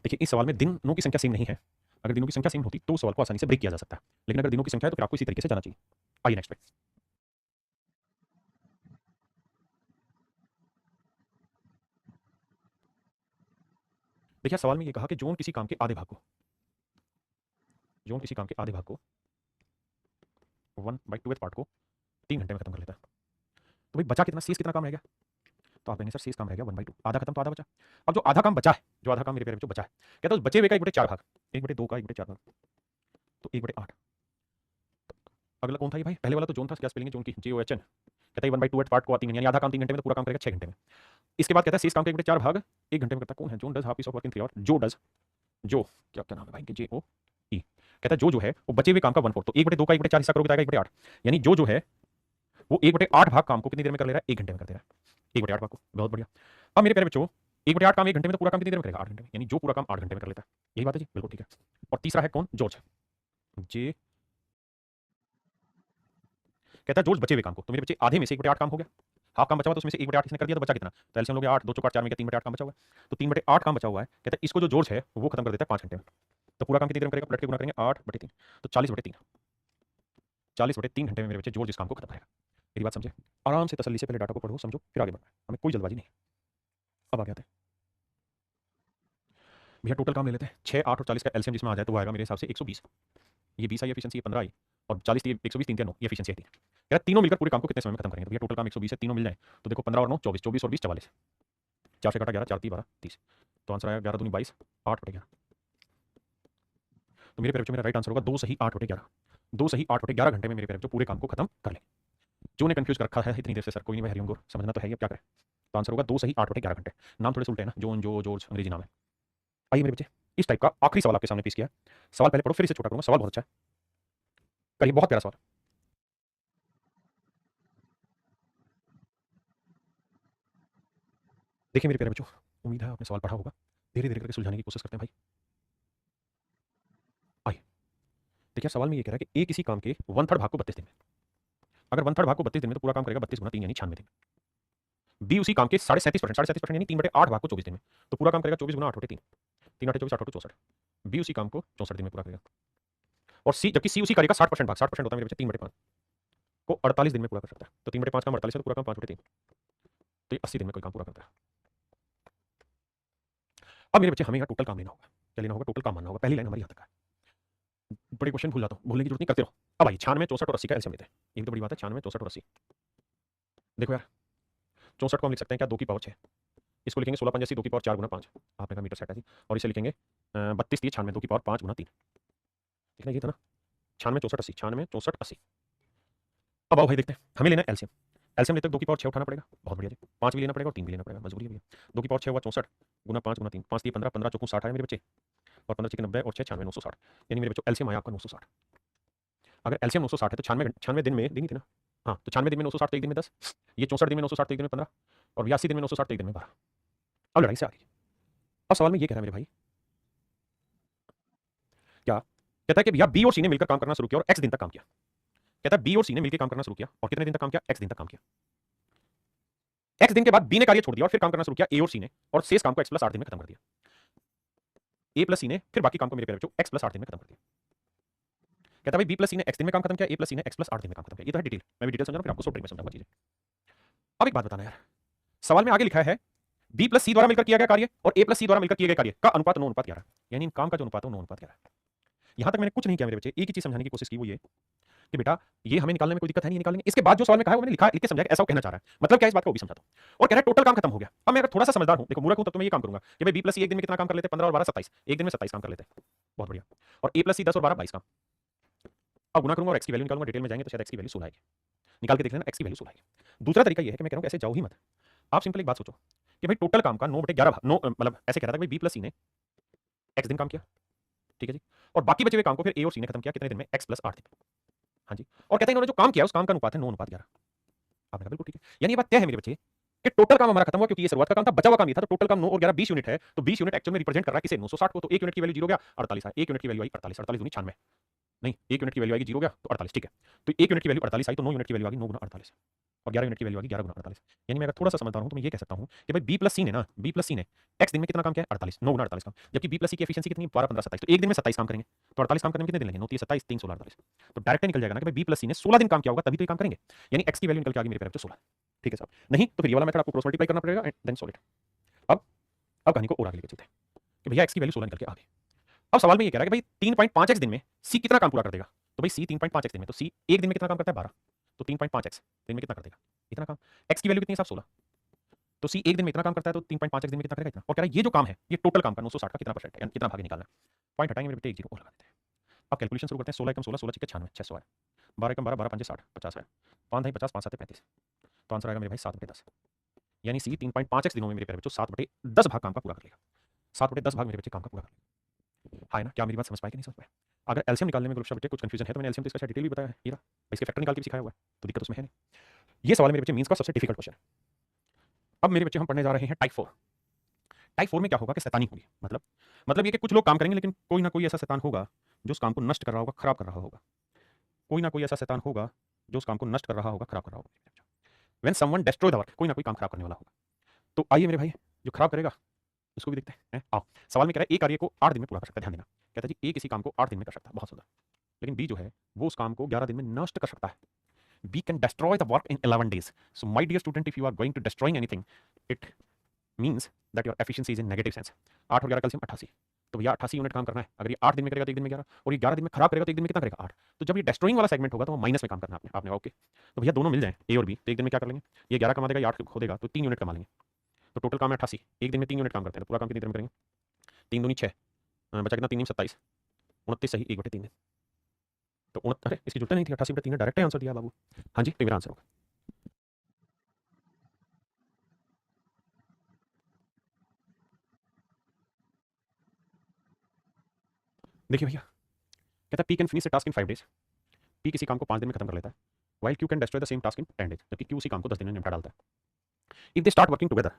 देखिए इस सवाल में दिनों की संख्या सेम नहीं है, अगर दिनों की संख्या सेम होती तो सवाल को आसानी से ब्रेक किया जा सकता है, लेकिन अगर दिनों की संख्या है तो फिर आपको इसी तरीके से जाना चाहिए। आइए नेक्स्ट पे। देखिए सवाल में ये कहा कि जोन किसी काम के आधे भाग को 1/2 पार्ट को 3 घंटे में खत्म कर लेता है। तो भाई बचा कितना, शेष कितना काम रह गया, तो आप कहेंगे सर शेष काम रह गया 1/2, आधा खत्म तो आधा बचा। अब जो आधा काम बचा है, जो आधा काम मेरे प्यारे बच्चों बचा है, कहता है उस बचे हुए का 1/4 भाग, 1/2 का 1/4 भाग, तो 1/8। अगला कौन था ये भाई, पहले वाला तो जोन था, क्या स्पेलिंग है जोन की, JOHN। कहता है 1/2 पार्ट को 3 घंटे, यानी आधा काम 3 घंटे में, तो पूरा काम करेगा 6 घंटे में। इसके बाद कहता है शेष काम का 1/4 भाग 1 घंटे में करता है, कौन है, John does half piece of work in 3 hour, जो क्या क्या नाम है भाई, JOE। कहता है जो है वो बचे हुए काम का 1/4, तो 1/2 का 1/4 हिस्सा करोगे तो आएगा 1/8, यानी जो है वो 1/8 भाग काम को कितनी देर में कर ले रहा है, 1 घंटे में कर दे रहा है 1/8 भाग को। बहुत बढ़िया। अब मेरे प्यारे बच्चों 1/8 काम 1 घंटे में, तो पूरा काम कितनी देर में करेगा, 8 घंटे में, यानी जो पूरा काम 8 घंटे में कर लेता है। यही बात है जी, बिल्कुल ठीक है। और तीसरा है कौन, जॉर्ज, जे। कहता है जॉर्ज बचे हुए काम को, तो मेरे बच्चे आधे में से 1/8 काम हो गया, हाफ काम बचा हुआ, तो उसमें से 1/8 इसने कर दिया, तो बचा कितना, तो एलसीएम लोगे 8, 2 4 4 में 3/8 काम बचा हुआ है, तो 3/8 काम बचा हुआ है। कहता है इसको जो जॉर्ज है वो खत्म कर देता है 5 घंटे में, तो पूरा काम कितनी देर में करेगा, पलट के गुना करेंगे 8/3, तो 40/3, 40/3 घंटे में मेरे बच्चे जॉर्ज इस काम को खत्म करेगा। मेरी बात समझे, आराम से तसल्ली से पहले डाटा को पढ़ो, समझो, फिर आगे बढ़ना है, हमें कोई जल्दबाजी नहीं। अब आगे आते हैं भैया, टोटल काम ले लेते हैं, 6, 8 और 40 का एलसीएम जिसमें आ जाए तो वो आएगा मेरे हिसाब से 120। ये 20 आई एफिशिएंसी, ये 15 आई, और 40 थी 120, 3 9 ये एफिशिएंसी आई थी। यार तीनों मिलकर पूरे काम को कितने समय में खत्म करेंगे, तो भैया टोटल काम 120 है, तीनों मिल जाए तो देखो 15 और 9 24, 24 और 20 44, 4 से काटा 11, 4 3 12 30, तो आंसर आएगा 11 दूनी 22, 8/11। तो मेरे प्यारे बच्चों मेरा राइट आंसर होगा 2 सही 8/11, 2 सही 8/11 घंटे में मेरे प्यारे बच्चों पूरे काम को खत्म कर ले। जो ने कंफ्यूज कर रखा है इतनी देर से, सर कोई नहीं भाई, हरिओम गौर समझना तो है ही, अब क्या करें, तो आंसर होगा 2 सही 8/11 घंटे। नाम थोड़े से उल्टे हैं ना, जोन, जो, जॉर्ज अंग्रेजी नाम है। आइए मेरे बच्चे, इस टाइप का आखिरी सवाल आपके सामने पेश किया है। सवाल पहले पढ़ो, फिर इसे छोटा करूंगा, सवाल बहुत अच्छा है, करिए, बहुत प्यारा सवाल। देखिए मेरे प्यारे बच्चों, उम्मीद है आपने सवाल पढ़ा होगा, धीरे धीरे करके सुलझाने की कोशिश करते हैं भाई। आइए देखिए सवाल में ये कह रहा है कि ए किसी काम के 1/3 भाग को 32 दिन में, अगर 1/3 भाग को 32 दिन में, तो पूरा काम करेगा 32 गुना 3 यानी 96 दिन। बी उसी काम के 37% यानी 3/8 भाग को 24 दिन में, तो पूरा काम करेगा 24 गुना 8/3, 3 8 24 8 64। बी उसी काम को 64 दिन में पूरा करेगा। और सी, जबकि सी उसी कार्य का 60% भाग, 60% होता है मेरे बच्चे 3/5 को 48 दिन में पूरा कर सकता है, तो 3/5 काम 48 है, तो पूरा काम 5/3, तो ये 80 दिन में कोई काम पूरा करता है। अब मेरे बच्चे हमें यहाँ टोटल काम लेना होगा, क्या लेना होगा, टोटल काम मानना होगा। पहली लाइन हमारी यहाँ तक है, बड़े क्वेश्चन भूल जाता हूँ, भूलने की जरूरत नहीं, करते रहो। अब आइए 96, 64 और 80 का एलसीएम लेते हैं, ये भी तो बड़ी बात है, 96, 64 और 80। देखो यार 64 को हम लिख सकते हैं क्या, 2 की पावर 6, इसको लिखेंगे 16 5 80, 2 की पावर 4 गुना 5, आपने कहा मीटर सेट है जी, और इसे लिखेंगे 32 30 96, 2 की पावर 5 गुना 3, ठीक है, ये था ना, 96 64 80, 96 64 80। अब आओ भाई देखते हैं, हमें लेना है एलसीएम, एलसीएम लेते हैं 2 की पावर 6 उठाना पड़ेगा, बहुत बढ़िया जी, 5 भी लेना पड़ेगा और 3 भी लेना पड़ेगा, मजबूरी है भैया। 2 की पावर 6 हुआ 64 गुना 5 गुना 3, 5 3 15, 15 चौको 60 है मेरे बच्चे, और 15 6 90 और 6 96 960, यानी मेरे बच्चों एलसीएम आया आपका 960। अगर एलसीएम 960 है तो 96 दिन में देनी थी ना, हाँ, तो 96 दिन में 960, तो एक दिन में 10, ये 64 दिन में 960, तो एक दिन में 15, और 82 दिन में 960, तो एक दिन में 12। अब लड़ाई से आ गई। अब सवाल में ये कह रहा है मेरे भाई, क्या कहता है कि भैया बी और सी ने मिलकर काम करना शुरू किया और एक्स दिन तक काम किया। कहता है बी और सी ने मिलकर काम करना शुरू किया और कितने दिन तक काम किया, एक्स दिन तक काम किया। एक्स दिन के बाद बी ने कार्य छोड़ दिया और फिर काम करना शुरू किया ए और सी ने, और शेष काम को एक्स प्लस 8 दिन में खत्म कर दिया। ए प्लस सी ने फिर बाकी काम को मेरे प्यारे बच्चों एक्स प्लस 8 दिन में खत्म कर दिया। कहता है भाई बी प्लस सी ने एक्स दिन में काम खत्म किया, ए प्लस सी ने एक्स प्लस 8 दिन में काम खत्म किया। ये तो है डिटेल, मैं भी डिटेल समझा, फिर आपको शॉर्ट ट्रिक में समझाऊंगा चीजें। अब एक बात बताना यार, सवाल में आगे लिखा है बी प्लस सी द्वारा मिलकर किया गया कार्य और ए प्लस सी द्वारा मिलकर किए गए कार्य का अनुपात 9:11, यानी इन काम का जो अनुपात है 9:11। यहां तक मैंने कुछ नहीं किया मेरे बच्चे, एक ही चीज समझाने की कोशिश की, वो ये कि बेटा ये हमें निकालने में कोई दिक्कत है नहीं, निकालेंगे। इसके बाद जो सवाल में कहा है वो मैंने लिख के समझाया, ऐसा वो कहना चाह रहा है, मतलब क्या इस बात को भी समझाता हूं। और कह रहा है टोटल काम खत्म हो गया। अब मैं अगर थोड़ा सा समझदार हूं, देखो मूर्ख हूं, तब तो मैं ये काम करूंगा कि भाई बी प्लस सी एक दिन में कितना काम कर लेते हैं, 15 और 12 27, एक दिन में 27 काम कर लेते हैं, बहुत बढ़िया। और ए प्लस सी 10 और 12 22 काम। अब गुना करूंगा और एक्स की वैल्यू निकालूंगा, डिटेल में जाएंगे तो शायद एक्स की वैल्यू 16 आएगी, निकाल के देख लेना, एक्स की वैल्यू 16 आएगी। दूसरा तरीका ये है कि मैं कह रहा हूं ऐसे जाओ ही मत, आप सिंपल एक बात सोचो कि भाई टोटल काम का 9/11 मतलब ऐसे कह रहा था कि बी प्लस सी ने एक्स दिन काम किया, ठीक है जी, और बाकी बचे हुए काम को फिर ए और सी ने खत्म किया कितने दिन में, x + 8 दिन। हाँ जी, और कहते हैं इन्होंने जो काम किया उस काम का अनुपात है 9:11। आपने कहा बिल्कुल ठीक है, यानी ये बात तय है मेरे बच्चे कि टोटल काम हमारा खत्म हुआ, क्योंकि ये शुरुआत का काम था, बचा हुआ काम ये था, तो टोटल काम 9 और 11 20 यूनिट है, तो 20 यूनिट एक्चुअल में रिप्रेजेंट कर रहा है किसे, 960 को, तो 1 यूनिट की वैल्यू 0 हो गया, 48 है, 1 यूनिट की वैल्यू आई 48, 48 दूनी 96, नहीं 1 यूनिट की वैल्यू आएगी 0 हो गया तो 48, ठीक है, तो 1 यूनिट की वैल्यू 48 आई, तो 9 यूनिट की वैल्यू आ गई 9 × 48 और 11 यूनिट की वैल्यू आ गई 11 × 48। यानी मैं अगर थोड़ा सा समझदार हूं तो मैं ये कह सकता हूं कि भाई बी प्लस सी ने ना, बी प्लस सी ने x दिन में कितना काम किया है, 48, 9 × 48 काम, जबकि बी प्लस सी की एफिशिएंसी कितनी, 12 15 27, तो एक दिन में 27 काम करेंगे, तो 48 काम करने में कितने दिन लगेंगे, 9 3 27 3 16 48, तो डायरेक्ट निकल जाएगा ना कि भाई बी प्लस सी ने 16 दिन काम किया होगा तभी तो ये काम करेंगे, यानी x की वैल्यू निकल के आ गई मेरे पैर पे 16, ठीक है साहब, नहीं तो फिर ये वाला मेथड आपको क्रॉस मल्टीप्लाई करना पड़ेगा एंड देन सॉल्व इट। अब कहानी को और आगे लेके चलते हैं कि भैया x की वैल्यू 16 निकल के आ गई। अब सवाल में ये कह रहा है कि भाई 3.5x दिन में c कितना काम पूरा कर देगा, तो भाई c 3.5x दिन में, तो c एक दिन में कितना काम करता है 12, तो 3.5x दिन में कितना कर देगा, इतना काम, x की वैल्यू कितनी है साहब 16, तो c एक दिन में इतना काम करता है, तो 3.5x दिन में कितना करेगा इतना, और कह रहा है ये जो काम है ये टोटल काम का 960 का कितना परसेंट है, कितना भाग निकालना है, पॉइंट हटाएंगे मेरे बेटे, एक जीरो और लगा देते हैं। अब कैलकुलेशन शुरू करते हैं, 16 एकम 16, 16 96, 600 है, 12 एकम 12, 12 पंजे 60, 50 है, 5 ढाई 50, 5 7 35, तो आंसर आएगा मेरे भाई 7/10, यानी सी 3.5x दिनों में मेरे प्यारे बच्चों 7/10 भाग काम का पूरा कर लेगा, 7/10 भाग मेरे बच्चे काम का पूरा कर लेगा। हाँ ना, क्या मेरी बात समझ पाए कि नहीं समझ पाए? अगर एलसीएम निकालने में ग्रुप बच्चे कुछ कंफ्यूजन है तो मैंने एलसीएम तो इसका डिटेल भी बताया है, ये रहा, इसके फैक्टर निकाल के भी सिखाया हुआ है, तो दिक्कत उसमें है नहीं। ये सवाल मेरे बच्चे मींस का सबसे डिफिकल्ट क्वेश्चन है। अब मेरे बच्चे हम पढ़ने जा रहे हैं टाइप 4। टाइप 4 में क्या होगा कि शैतानी होगी, मतलब ये कि कुछ लोग काम करेंगे लेकिन कोई ना कोई ऐसा शैतान होगा जो उस काम को नष्ट कर रहा होगा, खराब कर रहा होगा, कोई ना कोई ऐसा शैतान होगा जो उस काम को नष्ट कर रहा होगा, खराब कर रहा होगा। When someone destroy the work, कोई ना कोई काम खराब करने वाला होगा। तो आइए मेरे भाई जो खराब करेगा उसको भी देखते हैं। आओ, सवाल में कह रहा है ए कार्य को 8 दिन में पूरा कर सकता है, ध्यान देना, कहता है जी ए किसी काम को 8 दिन में कर सकता है, बहुत सुंदर, लेकिन बी जो है वो उस काम को 11 दिन में नष्ट कर सकता है। B can destroy the work in 11 days. So my dear student, if you are going to destroying anything it means that your efficiency is in negative sense. 8 और 11 कैल्शियम 88, तो भैया 88 यूनिट काम करना है, अगर ये 8 दिन में करेगा तो एक दिन में 11, और ये 11 दिन में खराब करेगा तो एक दिन में कितना करेगा 8, तो जब ये डिस्ट्रॉइंग वाला सेगमेंट होगा तो वो माइनस में काम करना है आपने ओके। तो भैया दोनों मिल जाए ए और बी, तो एक दिन में क्या कर लेंगे, ये 11 कमा देगा, ये 8 खो देगा, तो 3 यूनिट कमा लेंगे, तो टोटल काम है 88, एक दिन में 3 यूनिट काम करते हैं, तो पूरा काम कितनी देर में करेंगे, 3 दूनी 6, बचा कितना, 3 27, 29 सही 1/3 दिन, तो अरे इसकी जरूरत नहीं थी, 88/3 डायरेक्ट आंसर दिया बाबू। हाँ जी, तो मेरा आंसर होगा। देखिए भैया, कहता है P can finish the task in 5 days, P किसी काम को 5 दिन में खत्म कर लेता है, while Q can destroy the same task in 10 days, जबकि क्यू उसी काम को 10 दिन में निपटा डालता है। If they start working together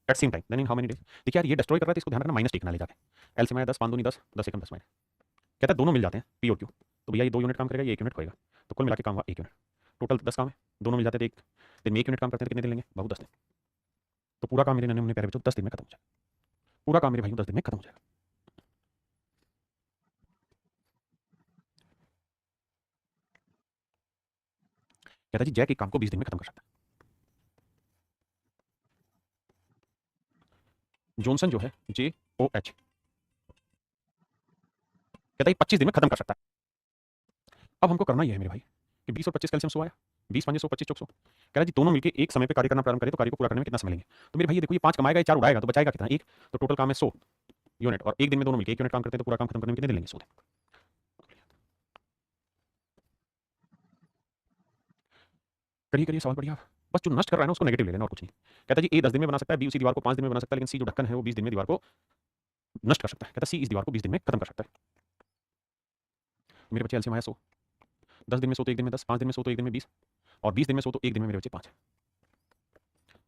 at same time then in how many days. देखिए यार ये डिस्ट्रॉय कर रहा है तो इसको ध्यान रखना, माइनस टिक ना ले जाके, एल से मैं 10 5 दूनी 10, 10 एकम 10 माइनस, कहता है दोनों मिल जाते हैं पी और क्यू, तो भैया ये 2 यूनिट काम करेगा, ये 1 यूनिट होएगा, तो कुल मिला के काम हुआ 1 यूनिट, टोटल 10 काम है, दोनों मिल जाते थे, एक दिन में 1 यूनिट काम करते हैं तो कितने दिन लेंगे बाबू, 10 दिन, तो पूरा काम मेरे नन्हे मुन्ने प्यारे बच्चों 10 दिन में खत्म हो जाएगा, पूरा काम मेरे भाइयों 10 दिन में खत्म हो जाएगा। कहता है जी जैक एक काम को 20 दिन में खत्म कर सकता है, जॉनसन जो है JOH कहता है 25 दिन में खत्म कर सकता है। अब हमको करना यह है मेरे भाई कि 20 और 25 कैल्शियम 100 आया, 20 5 100 25 चौक 100, कह रहा जी दोनों मिलकर एक समय पे कार्य करना प्रारंभ करें तो कार्य को पूरा करने में कितना समय लेंगे, तो मेरे भाई ये देखो ये 5 कमाएगा, ये 4 उड़ाएगा, तो बचाएगा कितना, एक, तो टोटल काम है 100 यूनिट, और एक दिन में दोनों मिलकर 1 यूनिट काम करते हैं, तो पूरा काम खत्म करने में कितने दिन लेंगे, 100 दिन। करिए करिए सवाल बढ़िया, बस जो नष्ट कर रहा है ना उसको नेगेटिव ले लेना और कुछ नहीं। कहता है जी ए 10 दिन में बना सकता है, बी उसी दीवार को 5 दिन में बना सकता है, लेकिन सी जो ढक्कन है वो 20 दिन में दीवार को नष्ट कर सकता है, कहता है सी इस दीवार को 20 दिन में खत्म कर सकता है। मेरे बच्चे एलसीएम आया 100, 10 दिन में 100 तो एक दिन में 10, 5 दिन में 100 तो एक दिन में 20, और 20 दिन में 100 तो एक दिन में मेरे बच्चे 5 है।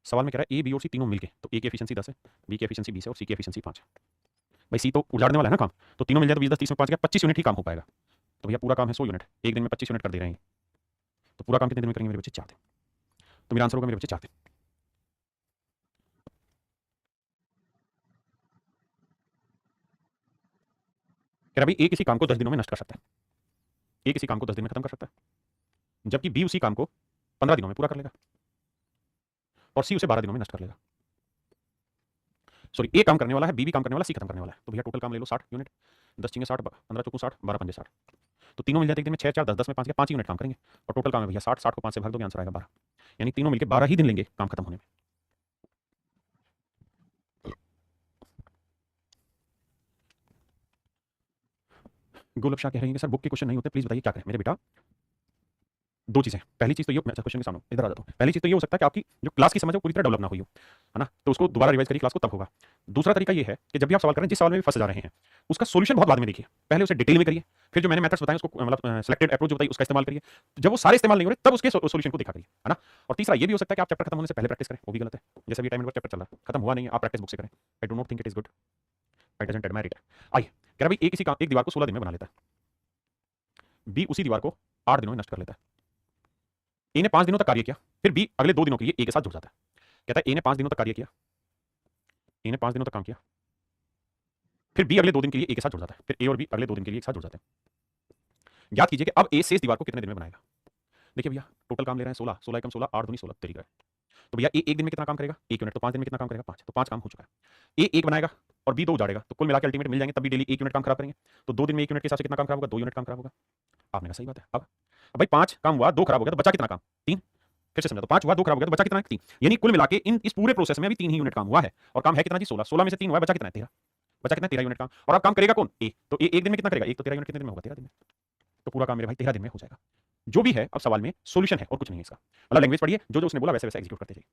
सवाल में कह रहा है ए बी और सी तीनों मिलके, तो ए की एफिशिएंसी 10 है, बी की एफिशिएंसी 20 है और सी की एफिशिएंसी 5 है। भाई सी तो उजाड़ने वाला है ना काम, तो तीनों मिल जाए तो 20 10 30 में 5 गया, 25 यूनिट ही काम हो पाएगा, तो भैया पूरा काम है 100 यूनिट, एक दिन में 25 यूनिट कर दे रहे हैं, तो पूरा काम कितने दिन में करेंगे मेरे बच्चे, 4 दिन, तो मेरा आंसर होगा मेरे बच्चे 4 दिन। कह रहा भाई ए किसी काम को 10 दिनों में नष्ट कर सकता है, ए किसी काम को 10 दिन में खत्म कर सकता है, जबकि बी उसी काम को 15 दिनों में पूरा कर लेगा, और सी उसे 12 दिनों में नष्ट कर लेगा। सॉरी, ए काम करने वाला है, बी भी काम करने वाला, सी खत्म करने वाला है, तो भैया टोटल काम ले लो 60 यूनिट, 10 चिंगे 60, 15 चौको 60, 12 पंजे 60, तो तीनों मिल जाते एक दिन में 6 4 10 10 में 5 के 5 यूनिट काम करेंगे, और टोटल काम है भैया 60 60 को 5 से भाग दोगे आंसर आएगा 12, यानी तीनों मिलकर 12 ही दिन लेंगे काम खत्म होने में। गोलक शाह कह रहे हैं कि सर बुक के क्वेश्चन नहीं होते, प्लीज बताइए क्या करें मेरे बेटा। दो चीजें, पहली चीज तो ये, मैं क्वेश्चन के सामने इधर आ जाता हूँ। पहली चीज तो ये हो सकता है कि आपकी जो क्लास की समझ है वो पूरी तरह डेवलप ना हुई हो, है ना, तो उसको दोबारा रिवाइज करिए क्लास को, तब होगा। दूसरा तरीका ये है कि जब भी आप सवाल करें, जिस सवाल में भी फंस जा रहे हैं, उसका सोल्यूशन बहुत बाद में देखिए, पहले उसे डिटेल में करिए, फिर जो मैंने मेथड्स बताए उसको, मतलब सिलेक्टेड अप्रोच जो बताई उसका इस्तेमाल करिए। जब वो सारे इस्तेमाल नहीं हो रहे तब उसके सोल्यूशन को देखा करिए, है ना। और तीसरा ये भी हो सकता है कि आप चैप्टर खत्म होने से पहले प्रैक्टिस करें, वो भी गलत है। जैसे भी टाइम चैप्टर चल रहा है, खत्म हुआ नहीं है, आप प्रैक्टिस बुक से करें। I do not think it is good, I doesn't admire it. आइए, कह रहा भाई एक एक दीवार को 16 दिन में बना लेता है, बी उसी दीवार को 8 दिनों में नष्ट कर लेता है। ए ने 5 दिनों तक कार्य किया, फिर बी अगले 2 दिनों के लिए ए के साथ जुड़ जाता है। कहता है ए ने 5 दिनों तक कार्य किया, ए ने 5 दिनों तक काम किया, फिर बी अगले 2 दिन के लिए ए के साथ जुड़ जाता है, फिर ए और बी अगले 2 दिन के लिए एक साथ जुड़ जाते हैं। ज्ञात कीजिए कि अब ए शेष दीवार को कितने दिन में बनाएगा। देखिए भैया, टोटल काम ले रहे हैं 16, 16 एकम 16, 8 दूनी 16 तरीका है। तो भैया ए एक दिन में कितना काम करेगा, 1 यूनिट, तो 5 दिन में कितना काम करेगा, 5, तो 5 काम हो चुका है। ए 1 बनाएगा और बी 2 उजाड़ेगा, तो कुल मिलाकर अल्टीमेट मिल जाएंगे, तब भी डेली 1 यूनिट काम खराब करेंगे। तो 2 दिन में 1 यूनिट के हिसाब से कितना काम खराब होगा, 2 यूनिट काम खराब होगा। आपने कहा सही बात है। अब भाई 5 काम हुआ, 2 खराब हो गया, तो बचा कितना काम, 3। फिर से समझा, तो 5 हुआ, 2 खराब हो गया, तो बचा कितना है, 3। यानी कुल मिला के इस पूरे प्रोसेस में अभी 3 ही यूनिट काम हुआ है, और काम है कितना जी, 16, 16 में से 3 हुआ है, बचा कितना है, 13। बचा कितना, 13 यूनिट काम। और अब काम करेगा कौन, ए, तो ए एक दिन में कितना करेगा, एक, तो 13 यूनिट कितने दिन में होगा, 13 दिन में। तो पूरा काम मेरे भाई 13 दिन में हो जाएगा। जो भी है अब सवाल में सोल्यूशन है और कुछ नहीं है इसका, मतलब लैंग्वेज पढ़िए, जो जो उसने बोला वैसे वैसे एग्जीक्यूट करते जाइए।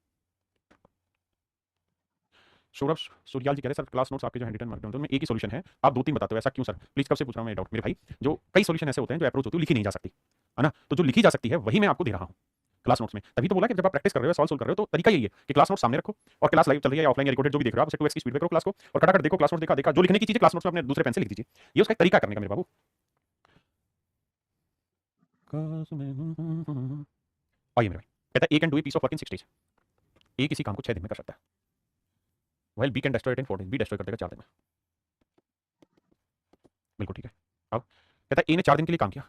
सौरभ सूर्याल जी कह रहे सर क्लास नोट्स आपके जो हैंड रिटन मार्क में एक ही सोल्यूशन है, आप 2-3 बताते हो, ऐसा क्यों सर, प्लीज, कब से पूछ रहा हूं मैं डाउट मेरे भाई। जो कई सोल्यूशन ऐसे होते हैं जो अप्रोच होती है लिखी नहीं जा सकती, है ना, तो जो लिखी जा सकती है वही मैं आपको दे रहा हूं क्लास नोट्स में। तभी तो बोला कि जब आप प्रैक्टिस कर रहे हो, सॉल्व कर रहे हो, तो तरीका यही है कि क्लास नोट्स सामने रखो, और क्लास लाइव चल रही है ऑफलाइन या रिकॉर्डेड जो भी देख रहे हो आप, उसे 2x की स्पीड पे करो क्लास को, और खटाखट देखो, क्लास नोट्स देखा देखा, जो लिखने की चीजें क्लास नोट्स में अपने दूसरे पेन से लिख दीजिए। ये उसका एक तरीका करने का मेरे बाबू। आइए मेरे भाई, कहता है A can do a piece of work in 6 days, A किसी काम को 6 दिन में कर सकता है, while B can destroy it in 4 days, B destroy कर देगा 4 दिन में। बिल्कुल ठीक है। अब कहता है ए ने 4 दिन के लिए काम किया,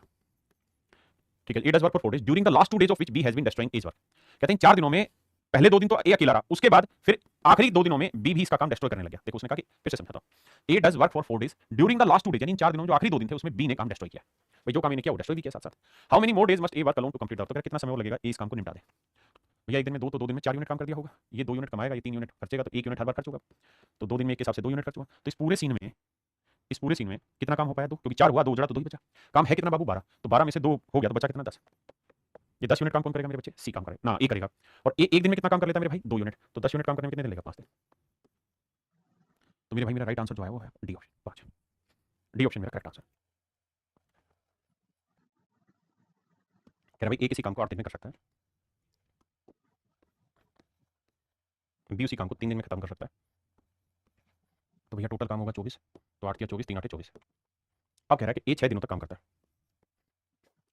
ठीक है, A does work for 4 days during the last 2 days of which B has been destroying A's work. कहते हैं 4 दिनों में पहले 2 दिन तो ए अकेला रहा, उसके बाद फिर आखिरी 2 दिनों में बी भी इसका काम डिस्ट्रॉय करने लग गया। देखो उसने कहा कि, फिर से समझाता हूं, A does work for 4 days during the last 2 days, यानी इन 4 दिनों में जो आखिरी 2 दिन थे उसमें बी ने काम डिस्ट्रॉय किया। भाई जो काम इन्हें किया वो डिस्ट्रॉय भी किया साथ साथ। How many more days must A work alone to complete the work, तो कितना समय और लगेगा ए इस काम को निपटा दे। भैया एक दिन में 2, तो 2 दिन में 4 यूनिट काम कर दिया होगा, ये 2 यूनिट कमाएगा, ये 3 यूनिट खर्चेगा, तो 1 यूनिट हर बार खर्च होगा, तो 2 दिन में एक के हिसाब से 2 यूनिट खर्च हुआ। तो इस पूरे सीन में कितना काम हो पाया, 2, क्योंकि 4 हुआ, 2 उजड़ा, तो 2 ही बचा। काम है कितना बाबू, 12, तो 12 में से 2 हो गया, तो बचा कितना, 10। ये 10 यूनिट काम कौन करेगा मेरे बच्चे, सी काम करेगा ना, ए करेगा। और ए एक दिन में कितना काम कर लेता है मेरे भाई, 2 यूनिट, तो 10 यूनिट काम करने में कितने दिन लगेगा, 5 दिन। तो मेरे भाई मेरा राइट आंसर जो है वो है डी ऑप्शन, 5। डी ऑप्शन मेरा करेक्ट आंसर। कह रहा भाई ए किसी काम को 8 दिन में कर सकता है, बी उसी काम को 3 दिन में खत्म कर सकता है, तो भैया टोटल काम होगा 24, तो 8 या 24, 3 8 24। अब कह रहा है कि ए 6 दिनों तक काम करता है,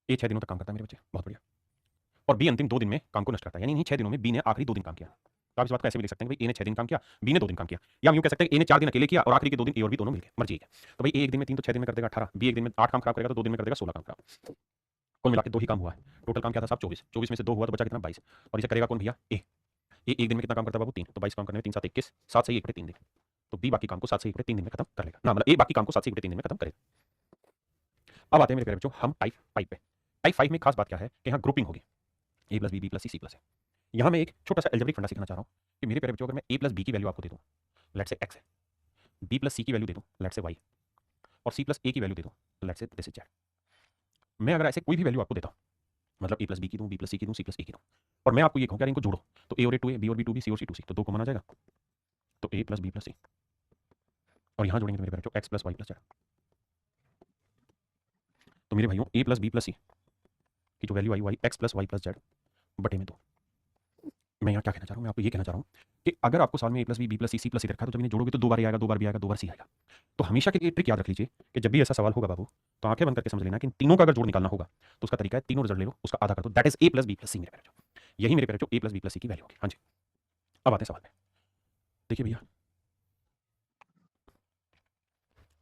ए 6 दिनों तक काम करता है मेरे बच्चे, बहुत बढ़िया। और बी अंतिम 2 दिन में काम को नष्ट करता है, यानी इन्हीं 6 दिनों में बी ने आखिरी 2 दिन काम किया। तो आप इस बात को ऐसे भी लिख सकते हैं कि भाई ए ने 6 दिन काम किया, बी ने 2 दिन काम किया, या हम यूं कह सकते हैं ए ने 4 दिन अकेले किया और आखिरी के 2 दिन ए और बी दोनों मिलकर, मर्जी है। तो भाई ए एक दिन में 3, तो 6 दिन में कर देगा 18, बी एक दिन में 8 काम खराब करेगा, तो 2 दिन में कर देगा 16 काम खराब। कुल मिलाकर 2 ही काम हुआ है, टोटल काम क्या था साहब, 24, 24 में से 2 हुआ तो बचा कितना, 22। और इसे करेगा कौन भैया, ए एक दिन में कितना काम करता है बाबू, 3, तो 22 काम करने में 3 7 21, 7 से 1 3 दिन, तो बी बाकी काम को 7 से 1 3 दिन में खत्म कर लेगा ना, मतलब ए बाकी काम को 7 से 1 3 दिन में खत्म करेगा। अब आते हैं मेरे प्यारे बच्चों हम टाइप 5 पे। टाइप 5 में खास बात क्या है कि यहाँ ग्रुपिंग होगी, ए प्लस बी, बी प्लस सी, सी प्लस है। यहाँ मैं एक छोटा सा एल्जेब्रिक फंडा सीखना चाह रहा हूँ कि मेरे प्यारे बच्चों अगर मैं ए प्लस बी की वैल्यू आपको दे दूँ, लेट से एक्स है, बी प्लस सी की वैल्यू दे दूँ, लेट से वाई, और सी प्लस ए की वैल्यू दे दूँ, लेट से दिस इज जेड। मैं अगर ऐसे कोई भी वैल्यू आपको देता हूँ, मतलब ए प्लस बी की दूँ, बी प्लस सी की दूँ, सी प्लस ए की दूँ, और मैं आपको ये कहूँ कि यार इनको जोड़ो, तो ए और ए 2 ए, बी और बी 2 बी, सी और सी 2 सी, तो 2 कॉमन आ जाएगा, तो a plus b plus c, और यहाँ जोड़ेंगे तो मेरे प्यारे बच्चों x plus y plus z. तो मेरे भाइयों a plus b plus c की जो वैल्यू आई वाई x plus y plus z बटे में 2। मैं यहाँ क्या कहना चाह रहा हूँ, मैं आपको ये कहना चाह रहा हूँ कि अगर आपको सवाल में ए प्लस बी, बी प्लस सी, सी प्लस सी रखा है, तो जब इन्हें जोड़ोगे तो 2 बार ही आएगा, 2 बार भी आएगा, 2 बार सी आएगा। तो हमेशा के लिए ट्रिक याद रख लीजिए कि जब भी ऐसा सवाल होगा बाबू, तो आंखें बंद करके समझ लेना कि इन तीनों का अगर जोड़ निकालना होगा तो उसका तरीका है तीनों रिजल्ट ले लो, उसका आधा कर दो, that is a plus b plus c. मेरे प्यारे बच्चों, यही मेरे प्यारे बच्चों a plus b plus c की वैल्यू होगी। हाँ जी, अब आते हैं सवाल में। देखिए भैया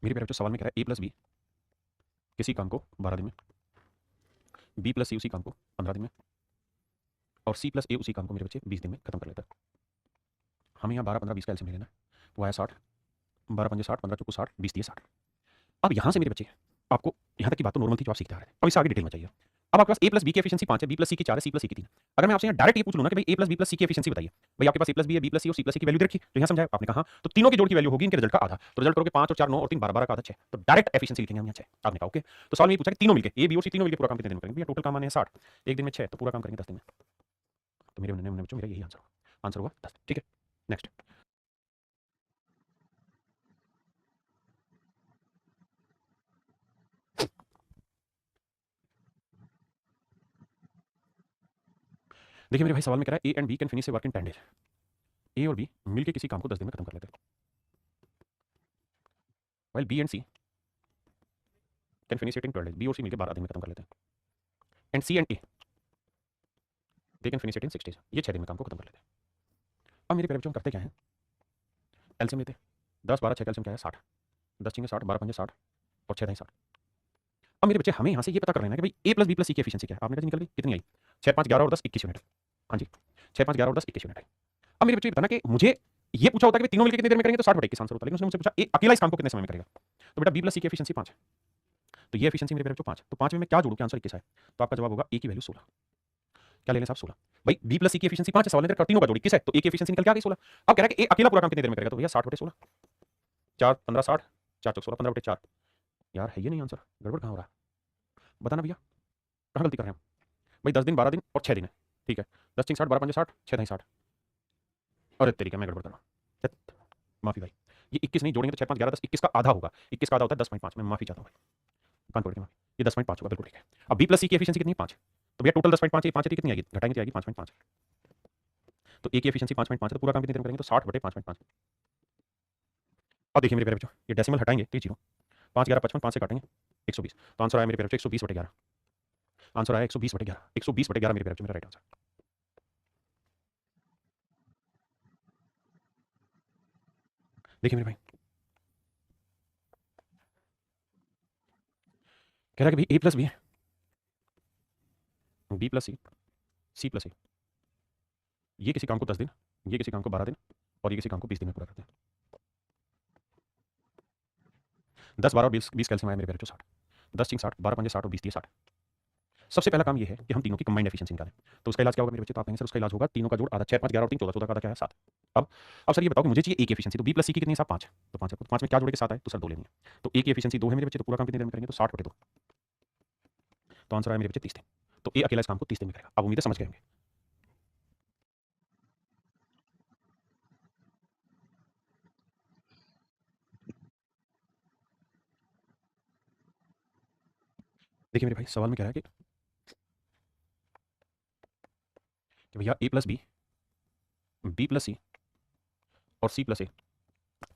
मेरे प्यारे बच्चों, सवाल में कह रहा है ए प्लस बी किसी काम को 12 दिन में, बी प्लस सी उसी काम को 15 दिन में, और सी प्लस ए उसी काम को मेरे बच्चे 20 दिन में खत्म कर लेता है। हमें यहाँ 12 15 20 का एलसीएम ले लेना है, वो आया 60, 12 पंजे 60, 15 चौको 60, 20 दिए 60। अब यहाँ से मेरे बच्चे आपको यहाँ तक की बात तो नॉर्मल थी जो आप सीखते आ रहे थे, अब इससे आगे डिटेल में चाहिए। अब आपके पास a प्लस बी की एफिशिएंसी 5 है, b प्लस सी की 4 है, c प्लस सी की 3। अगर मैं आपसे यहाँ डायरेक्ट ये पूछ लूँ ना कि भाई a plus b plus c की एफिशिएंसी बताइए, भाई आपके पास a प्लस बी है, b प्लस सी और c प्लस सी की वैल्यू दे रखी, तो यहाँ समझाया आपने कहा तो तीनों की जोड़ की वैल्यू होगी इनके रिजल्ट का आधा, तो रिजल्ट करोगे 5 और 4 9 और 3 12 12 का आधा 6, तो डायरेक्ट एफिशिएंसी लिखेंगे हम यहाँ 6। आपने कहा ओके, तो सवाल में ये पूछा कि तीनों मिलके a b और c तीनों मिलके पूरा काम कितने दिन में करेंगे, भैया टोटल काम आने हैं 60, एक दिन में 6, तो पूरा काम करेंगे 10 दिन में। तो मेरे बच्चों मेरा यही आंसर होगा 10। ठीक है, नेक्स्ट। देखिए मेरे भाई सवाल में कह रहा है A and B can finish a work in 10 days. A और बी मिलके किसी काम को 10 दिन में खत्म कर लेते हैं, while B and C can finish it in 12 days. B और सी मिलके 12 दिन में खत्म कर लेते हैं, and C and A they can finish it in 6 days. ये 6 दिन में काम को खत्म कर लेते हैं। अब मेरे प्यारे बच्चों करते क्या है, एलसीएम लेते हैं, 10 12 6 का एलसीएम क्या है 60, 10 6 60, 12 5 60 और 6 60। अब मेरे बच्चे हमें यहाँ से ये पता कर लेना है कि भाई ए प्लस बी प्लस सी की एफिशिएंसी क्या है। आपने कहा निकल गई कितनी आई, 6 5 11 और 10 21 यूनिट। हाँ जी 6 5 11 और 10 21 यूनिट है। अब मेरे बच्चे बताना कि मुझे ये पूछा होता है कि तीनों मिलकर कितनी देर में करेंगे तो 60 बटे 21 आंसर होता है, लेकिन उसने मुझसे पूछा ए अकेला इस काम को कितने समय में करेगा। तो बेटा बी प्लस सी की एफिशिएंसी 5 है, तो ये एफिशिएंसी मेरे बच्चों 5, तो 5 में मैं क्या जोड़ूं कि आंसर 21 है, तो आपका जवाब होगा ए की वैल्यू 16। क्या ले लें साहब 16। भाई बी प्लस सी की एफिशिएंसी 5 है, सवाल ने तीनों का जोड़ 21 है, तो ए की एफिशिएंसी निकल के आ गई 16। अब कह रहा है कि ए अकेला पूरा काम कितनी देर में करेगा, तो भैया 60 बटे 16, 4 15 60, 4 चौक 16, 15 बटे 4। यार है ये नहीं आंसर, गड़बड़ कहाँ हो रहा है बताना भैया, कहाँ गलती कर रहे हैं हम। भाई 10 दिन 12 दिन और 6 दिन है, ठीक है, 10 6 60 12 5 60 6 ढाई 60। अरे तरीका मैं गड़बड़ कर रहा हूँ, माफी भाई, ये 21 नहीं जोड़ेंगे तो 6 5 11 10 21 का आधा होगा, 21 का आधा होता है 10.5, मैं माफी चाहता हूँ भाई, कान पकड़ के माफी, ये 10.5 होगा बिल्कुल ठीक है। अब बी प्लस सी की एफिशिएंसी कितनी है 5, तो भैया टोटल 10.5 है, 5 कितनी आएगी घटाएंगे तो आएगी 5.5, तो ए की एफिशिएंसी 5.5 है, तो पूरा काम कितनी देर में करेंगे तो 60 बटे 5.5। अब देखिए मेरे प्यारे बच्चों ये डेसिमल हटाएंगे तो 0, 5 11 55, 5 से काटेंगे 120, तो आंसर आया मेरे प्यारे बच्चों 120 बटे 11, आंसर आया 120 बटे 11, 120 बटे 11 मेरे प्यारे बच्चों मेरा राइट आंसर। देखिए मेरे भाई कह रहा है कि भाई ए प्लस बी है, बी प्लस सी, सी प्लस ए, ये किसी काम को 10 दिन, ये किसी काम को 12 दिन और ये किसी काम को 20 दिन में पूरा करते हैं। 10 12 और 20 कैल्शियम आया मेरे प्यारे बच्चों 60, 10 6 60, 12 5 60 और 20 30 60। सबसे पहला काम ये है कि हम तीनों की कंबाइंड एफिशिएंसी निकालें, तो उसका इलाज क्या होगा मेरे बच्चे, तो आप कहेंगे सर उसका इलाज होगा तीनों का जोड़ आधा, 6 5 11 और 3 14, 14 का आधा क्या है 7। अब सर ये बताओ कि मुझे चाहिए ए की एफिशिएंसी, तो बी प्लस सी की कितनी है साहब 5, तो 5 है, तो 5 में क्या जोड़े के 7 आए तो सर 2 लेनी है, तो ए की एफिशिएंसी 2 है मेरे बच्चे, तो पूरा काम कितनी देर में करेंगे तो 60 बटे 2, तो आंसर आया मेरे बच्चे 30 दिन, तो ए अकेला इस काम को 30 दिन में करेगा। अब उम्मीद है समझ गए होंगे। देखिए मेरे भाई सवाल में कह रहा है कि भैया ए प्लस बी प्लस सी और सी प्लस ए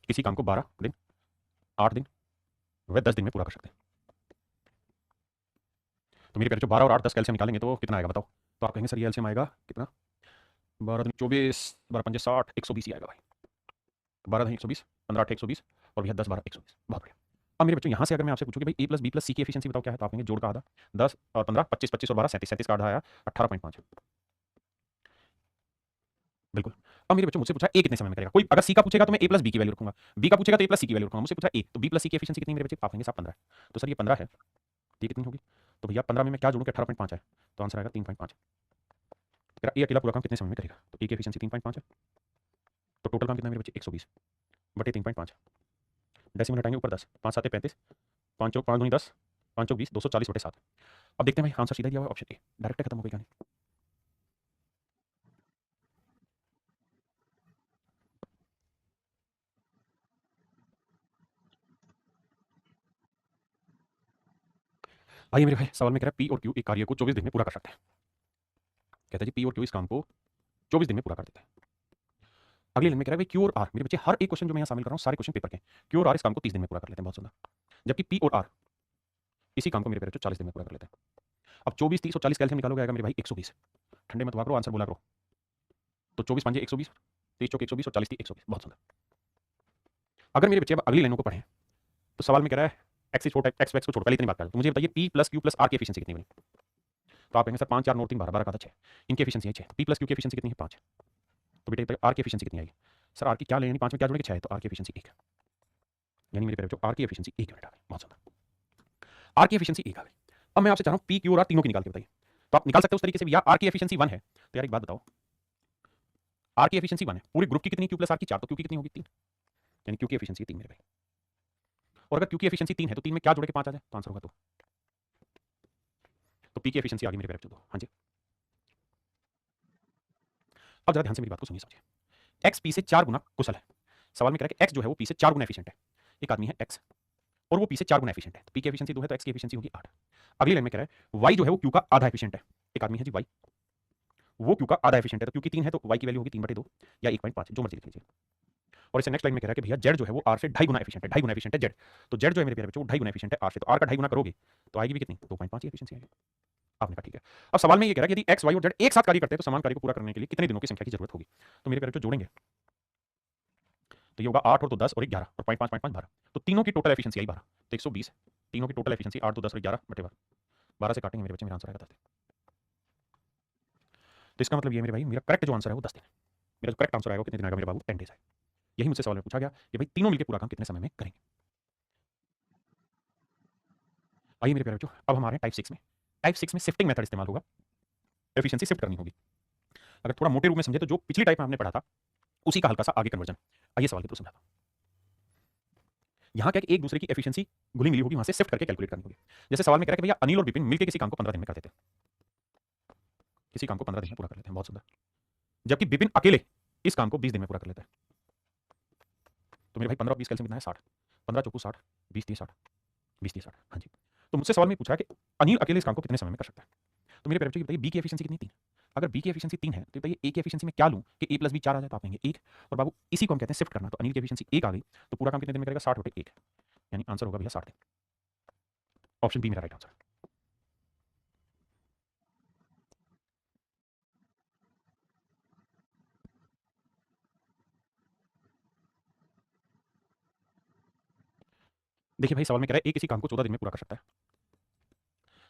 किसी काम को 12 दिन 8 दिन व 10 दिन में पूरा कर सकते हैं। तो मेरे प्यारे जो 12 और 8 10 कैल्शियम निकालेंगे तो कितना आएगा बताओ, तो आप कहेंगे सर ये एलसीएम आएगा कितना, 12 दिन 24, 12 पंजे 60, 120 ही आएगा भाई, 12 दिन 120, 15 8 120 और भैया 10 12 120, बहुत बढ़िया। अब मेरे बच्चों यहाँ से अगर मैं आपसे पूछूं कि भाई ए प्लस बी प्लस सी की एफिशिएंसी बताओ क्या है, तो आप कहेंगे जोड़ का आधा 10 और 15 25 25 और 12 37 37 का आधा आया 18.5, बिल्कुल। अब मेरे बच्चों मुझसे पूछा ए कितने समय में करेगा, कोई अगर सी का पूछेगा तो मैं ए प्लस बी की वैल्यू रखूंगा, बी का पूछेगा तो ए प्लस सी की वैल्यू रखूंगा, मुझसे पूछा ए तो बी प्लस सी की एफिशिएंसी कितनी मेरे बच्चे, आप कहेंगे साहब 15 है, तो सर ये 15 है, ये कितनी होगी, तो भैया 15 में मैं क्या जोड़ूं कि 18.5 है, तो आंसर आएगा 3.5। तेरा ए अकेला पूरा काम कितने समय में करेगा, तो ए की एफिशिएंसी 3.5 है, तो टोटल काम कितना मेरे बच्चे 120 बटे 3.5, डेसिमल हटाएंगे ऊपर 10, 5 7 35, 5 चौक 5 दूनी 10, 5 चौक 20, 240 बटे 7। अब देखते हैं भाई आंसर सीधा दिया हुआ ऑप्शन ए, डायरेक्ट खत्म हो गई कहानी। आइए मेरे भाई सवाल में कह रहा है पी और क्यू एक कार्य को 24 दिन में पूरा कर सकते हैं, कहता है जी पी और क्यू इस काम को 24 दिन में पूरा कर देते हैं। अगली लाइन में कह रहा है भाई क्यू और आर, मेरे बच्चे हर एक क्वेश्चन जो मैं यहाँ शामिल कर रहा हूँ सारे क्वेश्चन पेपर के, क्यू और आर इस काम को 30 दिन में पूरा कर लेते हैं, बहुत सुंदर, जबकि पी और आर इसी काम को मेरे बच्चों 40 दिन में पूरा कर लेते हैं। अब 24 30 और 40 कैल्शियम निकालोगे आएगा मेरे भाई 120, ठंडे मत हुआ करो आंसर बोला करो, तो 24 5 120, 30 चौक 120 और 40 30 120, बहुत सुंदर। अगर मेरे बच्चे अब अगली लाइनों को पढ़ें तो सवाल में कह रहा है एक्स छोटा एक्स को छोड़ पहले इतनी बात कर, तो मुझे बताइए P plus Q plus R की एफिशिएंसी कितनी बनी, तो आप कहेंगे सर 5 4 9 3 12 12 का 6, इनकी एफिशिएंसी है 6, पी प्लस क्यू की एफिशिएंसी कितनी है 5, तो बेटे आर की एफिशिएंसी कितनी आएगी, सर आर की क्या लेनी 5 में क्या जोड़ेंगे 6 है, तो आर की एफिशिएंसी 1, यानी मेरे प्यारे बच्चों आर की एफिशिएंसी 1 यूनिट आ गई, बहुत सुंदर, आर की एफिशिएंसी 1 आ गई। अब मैं आपसे चाह रहा हूँ पी क्यू और आर तीनों की निकाल के बताइए। तो आप निकाल सकते हो उस तरीके से भी, या आर की एफिशिएंसी 1 है तो यार एक बात बताओ, आर की एफिशिएंसी 1 है, पूरे ग्रुप की कितनी, क्यू प्लस आर की 4, तो क्यू की कितनी होगी 3, यानी क्यू की एफिशिएंसी 3 मेरे भाई। और अगर क्यू की एफिशिएंसी 3 है तो 3 में क्या जोड़े के 5 आ जाए तो आंसर होगा 2। तो पी की एफिशिएंसी आ गई मेरे प्यारे बच्चों। हाँ जी, अब जरा ध्यान से मेरी बात को सुनिए समझिए। एक्स पी से 4 गुना कुशल है। सवाल में कह रहा है कि एक्स जो है वो पी से 4 गुना एफिशिएंट है। एक आदमी है एक्स और वो पी से 4 गुना एफिशिएंट है, तो पी की एफिशिएंसी 2 है तो एक्स की एफिशिएंसी होगी 8। अगली लाइन में कह रहा है वाई जो है वो क्यू का आधा एफिशिएंट है। एक आदमी है जी वाई, वो क्यू का आधा एफिशिएंट है, तो क्यू की 3 है तो वाई की वैल्यू होगी 3/2 या 1.5, जो मर्जी लिख लीजिए। और इसे नेक्स्ट लाइन में कह रहा है कि भैया जेड जो है वो आर से 2.5 गुना एफिशिएंट है, 2.5 गुना एफिशिएंट है जेड। तो जेड जो है मेरे प्यारे बच्चों वो 2.5 गुना एफिशिएंट है आर से, तो आर का 2.5 गुना करोगे तो आएगी भी कितनी, 2.5 की एफिशिएंसी आएगी। आपने कहा ठीक है। अब सवाल में ये कह रहा है कि यदि एक्स वाई और जेड एक साथ कार्य करते हैं तो समान कार्य को पूरा करने के लिए कितने दिनों की संख्या की जरूरत होगी। तो मेरे प्यारे बच्चों जोड़ेंगे तो ये होगा 8 और 2 10 और 1 11 और 5 12, तो तीनों की टोटल एफिशिएंसी आई 12, तो 120 है। तीनों की टोटल एफिशिएंसी 8 2 10 और 11 बटे 12, 12 से काटेंगे मेरे बच्चे, मेरा आंसर आएगा 10 दिन। तो इसका मतलब ये मेरे भाई मेरा करेक्ट जो आंसर है वो 10 दिन है। मेरा जो करेक्ट आंसर आएगा कितने दिन आएगा मेरे बाबू, 10 डेज है। यही मुझसे सवाल में पूछा गया कि भाई तीनों मिलकर पूरा काम कितने समय में करेंगे। आइए मेरे प्यारे बच्चों, अब हमारे टाइप 6 में, टाइप 6 में शिफ्टिंग मेथड इस्तेमाल होगा, एफिशिएंसी शिफ्ट करनी होगी। अगर थोड़ा मोटे रूप में समझे तो जो पिछली टाइप में हमने पढ़ा था उसी का हल्का सा आगे कन्वर्जन। आइए सवाल के थ्रू समझाता हूं। यहाँ क्या कि एक दूसरे की एफिशिएंसी घुली मिली होगी, वहां से शिफ्ट करके कैलकुलेट करनी होगी। जैसे सवाल में कह रहा है कि भैया अनिल और विपिन मिलकर किसी काम को 15 दिन में कर देते हैं, किसी काम को 15 दिन में पूरा कर लेते हैं, बहुत सुंदर। जबकि विपिन अकेले इस काम को 20 दिन में पूरा कर लेता है। तो मेरे भाई 15 और 20 कैलसियम कितना है, 60, 15 चौको 60, 20 30 60, 20 30 60। हाँ जी, तो मुझसे सवाल में पूछा है कि अनिल अकेले इस काम को कितने समय में कर सकता है। तो मेरे प्यारे बच्चों बताइए बी की एफिशिएंसी कितनी, 3। अगर बी की एफिशिएंसी 3 है तो बताइए ए की एफिशिएंसी में क्या लूं कि ए प्लस बी 4 आ जाए, तो आप कहेंगे 1। और बाबू इसी को हम कहते हैं शिफ्ट करना, तो अनिल की एफिशिएंसी 1 आ गई तो पूरा काम कितने दिन में करेगा, 60 बटे 1, यानी आंसर होगा भैया 60 दिन। ऑप्शन बी मेरा राइट आंसर। देखिए भाई सवाल में कह रहा है ए किसी काम को 14 दिन में पूरा कर सकता है,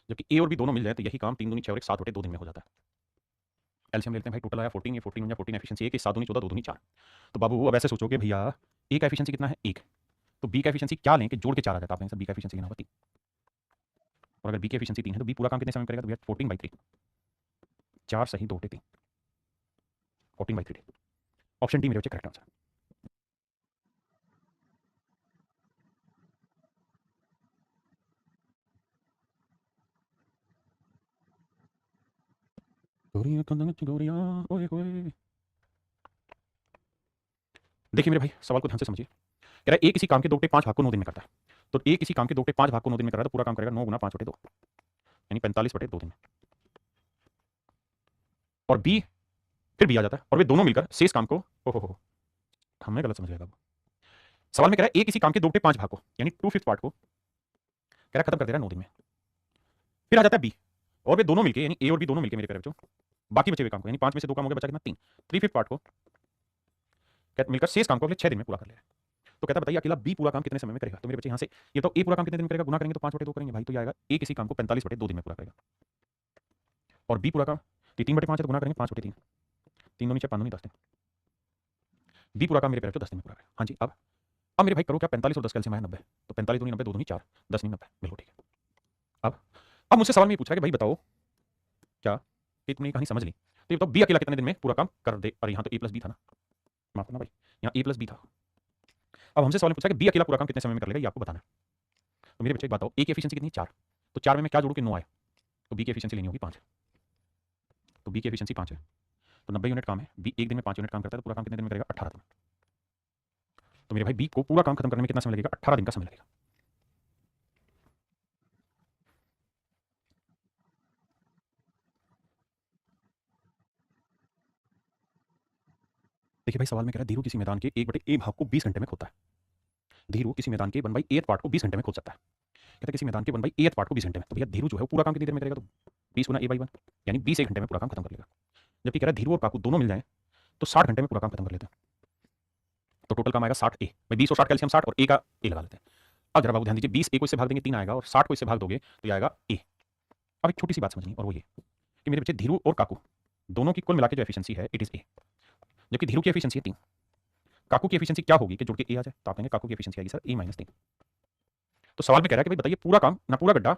जबकि ए और बी दोनों मिल जाए तो यही काम 3 दूनी 6 और 1 7 बटे 2 दिन में हो जाता है। एलसीएम लेते हैं भाई, टोटल आया 14, ये 14 14 एफिशिएंसी एक, 7 दूनी 14 2 दूनी 4। तो बाबू अब ऐसे सोचोगे भैया ए का एफिशिएंसी कितना है 1, तो बी का एफिशिएंसी क्या लें कि जोड़ के 4 आ जाता है, आपने बी का एफिशिएंसी लेना होगा 3। और अगर बी की एफिशिएंसी 3 है तो बी पूरा काम कितने समय में करेगा, तो भैया 14/3, 4 सही 2 बटे 3, 14/3। ऑप्शन डी मेरे बच्चे करेक्ट आंसर। गोरियां कंदन गोरियां ओए होए। देखिए मेरे भाई सवाल को ध्यान से समझिए, कह रहा है ए किसी काम के 2/5 भाग को 9 दिन में करता है, तो ए किसी काम के 2/5 भाग को 9 दिन में कर रहा है तो पूरा काम करेगा 9 गुना 5 बटे 2, यानी 45 बटे 2 दिन में। और बी फिर बी आ जाता है और वे दोनों मिलकर शेष काम को, हो हमने गलत समझ लिया बाबू। सवाल में कह रहा है ए किसी काम के 2/5 भाग को यानी 2/5 पार्ट को कह रहा है खत्म कर दे रहा है 9 दिन में। फिर आ जाता है बी और वे दोनों मिलकर यानी ए और बी दोनों मिलकर मेरे प्यारे बच्चों बाकी बचे हुए काम को यानी 5 में से 2 काम हो गया, बचा कितना 3, 3/5 पार्ट को मिलकर शेष काम को अगले 6 दिन में पूरा कर ले रहा है। तो कहता बताइए अकेला बी पूरा काम कितने समय में करेगा। तो मेरे बच्चे यहाँ से ये तो ए पूरा काम कितने दिन में करेगा, गुना करेंगे तो 5 बटे 2 करेंगे भाई, तो ये आएगा ए किसी काम को 45 बटे 2 दिन में पूरा करेगा। और बी पूरा काम 3/5 है तो गुना करेंगे 5 बटे 3, 3 दूनी 6 5 दूनी 10 दिन। बी पूरा काम मेरे प्यारे बच्चों 10 दिन में पूरा करेगा। हाँ जी, अब मेरे भाई करो क्या, 45 और 10 कैलसियम आया 90, तो 45 दूनी 90 2 दूनी 4 10 नहीं 90, बिल्कुल ठीक है। अब मुझसे सवाल में पूछा कि भाई बताओ क्या कि तुमने कहानी समझ ली, तो ये बताओ बी अकेला कितने दिन में पूरा काम कर दे। और यहाँ तो ए प्लस बी था ना, माफ करना भाई, यहाँ ए प्लस बी था। अब हमसे सवाल में पूछा कि बी अकेला पूरा काम कितने समय में कर लेगा, ये आपको बताना है। तो मेरे बच्चे एक बात बताओ, ए की एफिशिएंसी कितनी है 4, तो 4 में मैं क्या जोड़ूं कि 9 आए, तो बी की एफिशिएंसी लेनी होगी 5, तो बी की एफिशिएंसी 5 है, तो 90 यूनिट काम है, बी एक दिन में 5 यूनिट काम करता है तो पूरा काम कितने दिन में करेगा 18 दिन। तो मेरे भाई बी को पूरा काम खत्म करने में कितना समय लगेगा, 18 दिन का समय लगेगा। देखिए भाई सवाल में कह रहा है धीरू किसी मैदान के 1/a भाग को 20 घंटे में खोदता है। धीरू किसी मैदान के 1/8 पार्ट को 20 घंटे में खोद सकता है। कहता है किसी मैदान के 1/8 पार्ट को 20 घंटे में, तो भैया धीरू जो है वो पूरा काम कितनी देर में करेगा, तो 20 गुना a/1 यानी 20 एक घंटे में पूरा काम खत्म कर लेगा। जबकि कह रहा है धीरू और काकू दोनों मिल जाएं तो 60 घंटे में पूरा काम खत्म कर लेते हैं, तो टोटल काम आएगा 60 ए, भाई 20 और 60 कैल्सियम 60 और ए का ए लगा लेते हैं। अब जरा बाबू ध्यान दीजिए, 20 ए को इससे भाग देंगे 3 आएगा और 60 को इससे भाग दोगे तो ये आएगा ए। अब एक छोटी सी बात समझनी और वो ये कि मेरे बच्चे धीरू और काकू दोनों की कुल मिला के जो एफिशिएंसी है इट इज ए, जबकि धीरू की एफिशिएंसी है 3, काकू की एफिशिएंसी क्या होगी कि जोड़ के ए आ जाए, तो आप कहेंगे काकू की एफिशिएंसी आएगी सर ए -3। तो सवाल में कह रहा है कि भाई बताइए पूरा काम ना पूरा गड्ढा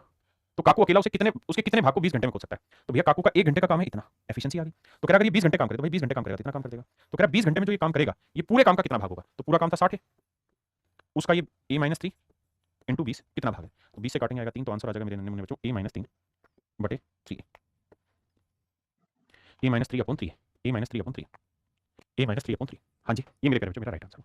तो काकू अकेला उसके कितने भाग को 20 घंटे में खोद सकता है? तो भैया काकू का 1 घंटे का काम है इतना, एफिशिएंसी आ गई। तो कह रहा अगर ये 20 घंटे काम करे तो भाई 20 घंटे काम करेगा कितना काम कर देगा? तो कह रहा 20 घंटे में जो ये काम करेगा ये पूरे काम का कितना भाग होगा? तो पूरा काम था 60 है, उसका ये a-3 इंटू 20 कितना भाग है? तो 20 से काटेंगे आएगा 3, तो आंसर आ जाएगा मेरे नन्हे मुन्ने बच्चों a-3 बटे 3, a-3 upon 3, a-3 upon 3, a-3 upon 3। हाँ जी, ये मेरे प्यारे बच्चों मेरा राइट आंसर।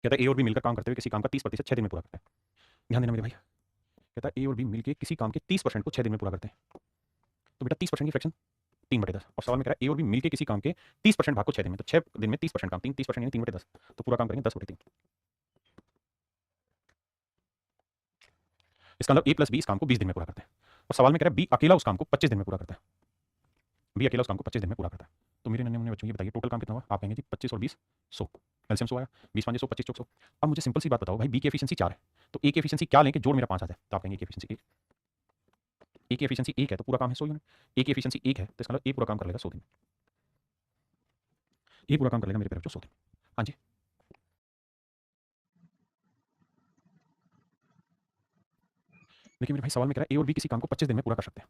कहता है ए और बी मिलकर काम करते हुए किसी काम का 30% 6 दिन में पूरा करते हैं। ध्यान देना मेरे भाई, कहता है ए और बी मिलकर किसी काम के 30% को 6 दिन में पूरा करते हैं। तो बेटा 30% की फ्रैक्शन 3/10, और सवाल में कह रहा है ए और बी मिलकर किसी काम के 30% भाग को 6 दिन में, तो 6 दिन में 30% काम 30% यानी 3/10, तो पूरा काम करेंगे 10/3। इसका मतलब ए प्लस बी इस काम को 20 दिन में पूरा करते हैं, और सवाल में कह रहा है बी अकेला उस काम को 25 दिन में पूरा करता है। बी अकेला उस काम को 25 दिन में पूरा करता है। तो मेरे नन्हे मुन्ने बच्चों ये बताइए टोटल काम कितना हुआ? आप कहेंगे जी 25 और 20 100, एलसीएम 100 आया, 20 5 100 25 चौक 100। अब मुझे सिंपल सी बात बताओ भाई, बी की एफिशिएंसी 4 है, तो ए की एफिशिएंसी क्या लें कि जोड़ मेरा 5 आ जाए? तो आप कहेंगे कि एफिशिएंसी 1, ए की एफिशिएंसी 1 है तो पूरा काम है 100 यूनिट, ए की एफिशिएंसी 1 है तो इसका मतलब ए पूरा काम कर लेगा 100 दिन, ए पूरा काम कर लेगा मेरे प्यारे बच्चों 100 दिन। हाँ जी, देखिए मेरे भाई सवाल में कह रहा है ए और बी किसी काम को 25 दिन में पूरा कर सकते हैं,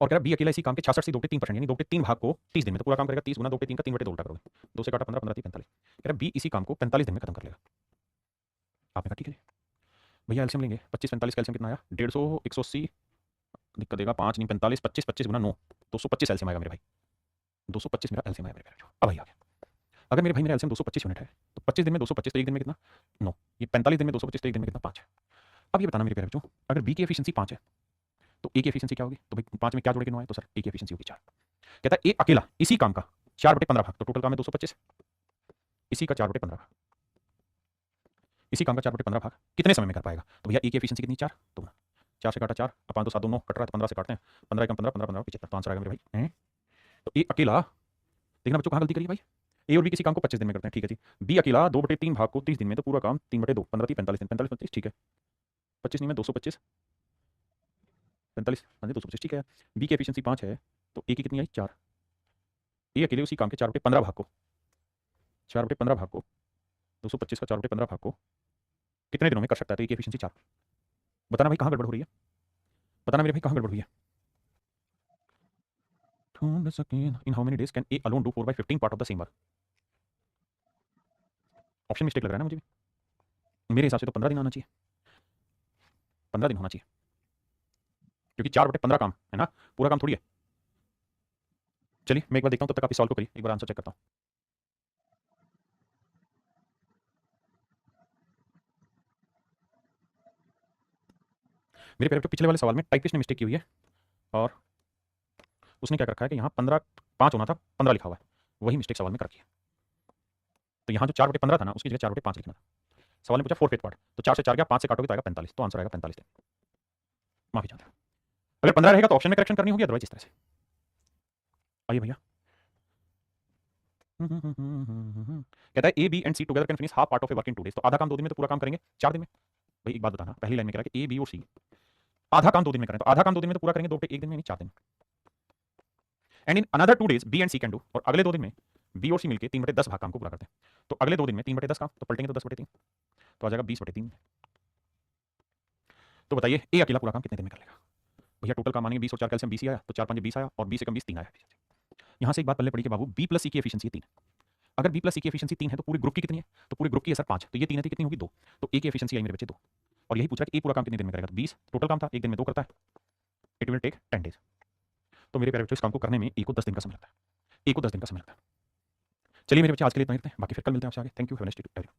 और कह रहा है बी अकेला इसी काम के 66 से 2/3% यानी 2/3 भाग को 30 दिन में, तो पूरा काम करेगा 30 गुना 2/3 का 3/2 उल्टा करोगे, 2 से काटा 15, 15 3 45। कह रहा है बी इसी काम को 45 दिन में खत्म कर लेगा। आपने कहा ठीक है भैया एलसीएम लेंगे, 25 45 का एलसीएम कितना आया? 150 180, दिक्कत देगा 5 नहीं 45, 25 25 गुना 9, 225 एलसीएम आएगा मेरे भाई, 225 मेरा एलसीएम आया मेरे भाई। अब भाई आ गया, अगर मेरे भाई मेरा एलसीएम 225 यूनिट है तो 25 दिन में 225 तो एक दिन में कितना? 9, ये 45 दिन में 225 तो एक दिन में कितना? 5 है। अब ये बताना मेरे प्यारे बच्चों, अगर बी की एफिशिएंसी 5 है तो ए की एफिशिएंसी क्या होगी? तो भाई 5 में क्या जोड़े के 9 है, तो सर ए की एफिशिएंसी होगी 4। कहता है ए अकेला इसी काम का 4/15 भाग, तो टोटल काम है 225, इसी का 4/15 भाग, इसी काम का 4/15 भाग कितने समय में कर पाएगा? तो भैया ए की एफिशिएंसी कितनी? 4, तो 4 से काटा 4, अब 5 2 7 2 9 कट रहा है तो 15 से काटते हैं, 15 कम 15 15 15 75, तो आंसर आएगा मेरे भाई। तो ए अकेला, देखना बच्चों कहाँ गलती करिए भाई, ए और बी किसी काम को 25 दिन में करते हैं, ठीक है जी। बी अकेला 2/3 भाग को 30 दिन में, तो पूरा काम 3/2, 15 30 45 दिन, 45 25 ठीक है, 25 नहीं में 225, 45 हाँ जी 225 ठीक है। बी की एफिशिएंसी 5 है तो ए की कितनी आई? 4, ए अकेले उसी काम के 4/15 भाग को, 4/15 भाग को 225 का 4/15 भाग को कितने दिनों में कर सकता है? तो ए की एफिशिएंसी 4। बताना भाई कहाँ गड़बड़ हो रही है, बताना मेरे भाई कहाँ गड़बड़ हुई है। ढूंढ सके इन how many days can A alone do 4/15 part of the same work? Option mistake लग रहा है ना मुझे भी। मेरे हिसाब से तो 15 दिन आना चाहिए, 15 दिन होना चाहिए, क्योंकि 4/15 काम है ना, पूरा काम थोड़ी है। चलिए मैं एक बार देखता हूँ, तब तक आप इस सॉल्व को करिए, एक बार आंसर चेक करता हूँ। मेरे प्यारे बच्चों पिछले वाले सवाल में टाइपिस्ट ने मिस्टेक की हुई है, और उसने क्या कर रखा है कि यहाँ 15 5 होना था, 15 लिखा हुआ है, वही मिस्टेक सवाल में कर रखी है। तो यहाँ जो 4/15 था ना उसकी जगह 4/5 लिखना था। सवाल ने पूछा 4/5 पार्ट, तो 4 से 4 गया, 5 से काटोगे तो आएगा 45, तो आंसर आएगा 45 दिन। माफी चाहता हूँ, अगर 15 रहेगा तो ऑप्शन में करेक्शन करनी होगी, अदरवाइज इस तरह से। आइए भैया, कहता है A B and C together can finish half part of a work in 2 days, तो आधा काम 2 दिन में तो पूरा काम करेंगे 4 दिन में। भाई एक बात बताना, पहली लाइन में कह रहा है कि ए बी और सी आधा काम 2 दिन में करें, तो आधा काम 2 दिन में तो पूरा करेंगे 2 1 दिन में यानी 4 दिन। And in another 2 days B and C can do, और अगले 2 दिन में बी और सी मिलकर 3/10 भाग काम को पूरा करते हैं। तो अगले 2 दिन में 3/10 काम, तो पलटेंगे तो 10/3, तो आ जाएगा 20/3। तो बताइए ए अकेला पूरा काम कितने दिन में कर लेगा? भैया टोटल काम मानेंगे 20 और 4 कैल्शियम 20 ही आया, तो 4 5 20 आया, और 20 से कम 20 3 आया। यहाँ से एक बात पहले पड़ी कि बाबू बी प्लस सी की एफिशिएंसी 3, अगर बी प्लस सी की एफिशिएंसी 3 है तो पूरे ग्रुप की कितनी है? तो पूरे ग्रुप की है सर 5, तो ये 3 है तो कितनी होगी? 2, तो ए की एफिशिएंसी आई मेरे बच्चे 2, और यही पूछ रहा है कि ए पूरा काम कितने दिन में करेगा? तो 20 टोटल काम था, एक दिन में 2 करता है, इट विल टेक 10 डेज। तो मेरे प्यारे बच्चों इस काम को करने में ए को 10 दिन का समय लगता है, ए को 10 दिन का समय लगता है। चलिए मेरे बच्चे आज के लिए इतना ही रखते हैं, बाकी फिर कल मिलते हैं आपसे आगे। Thank you, have a nice day to everyone.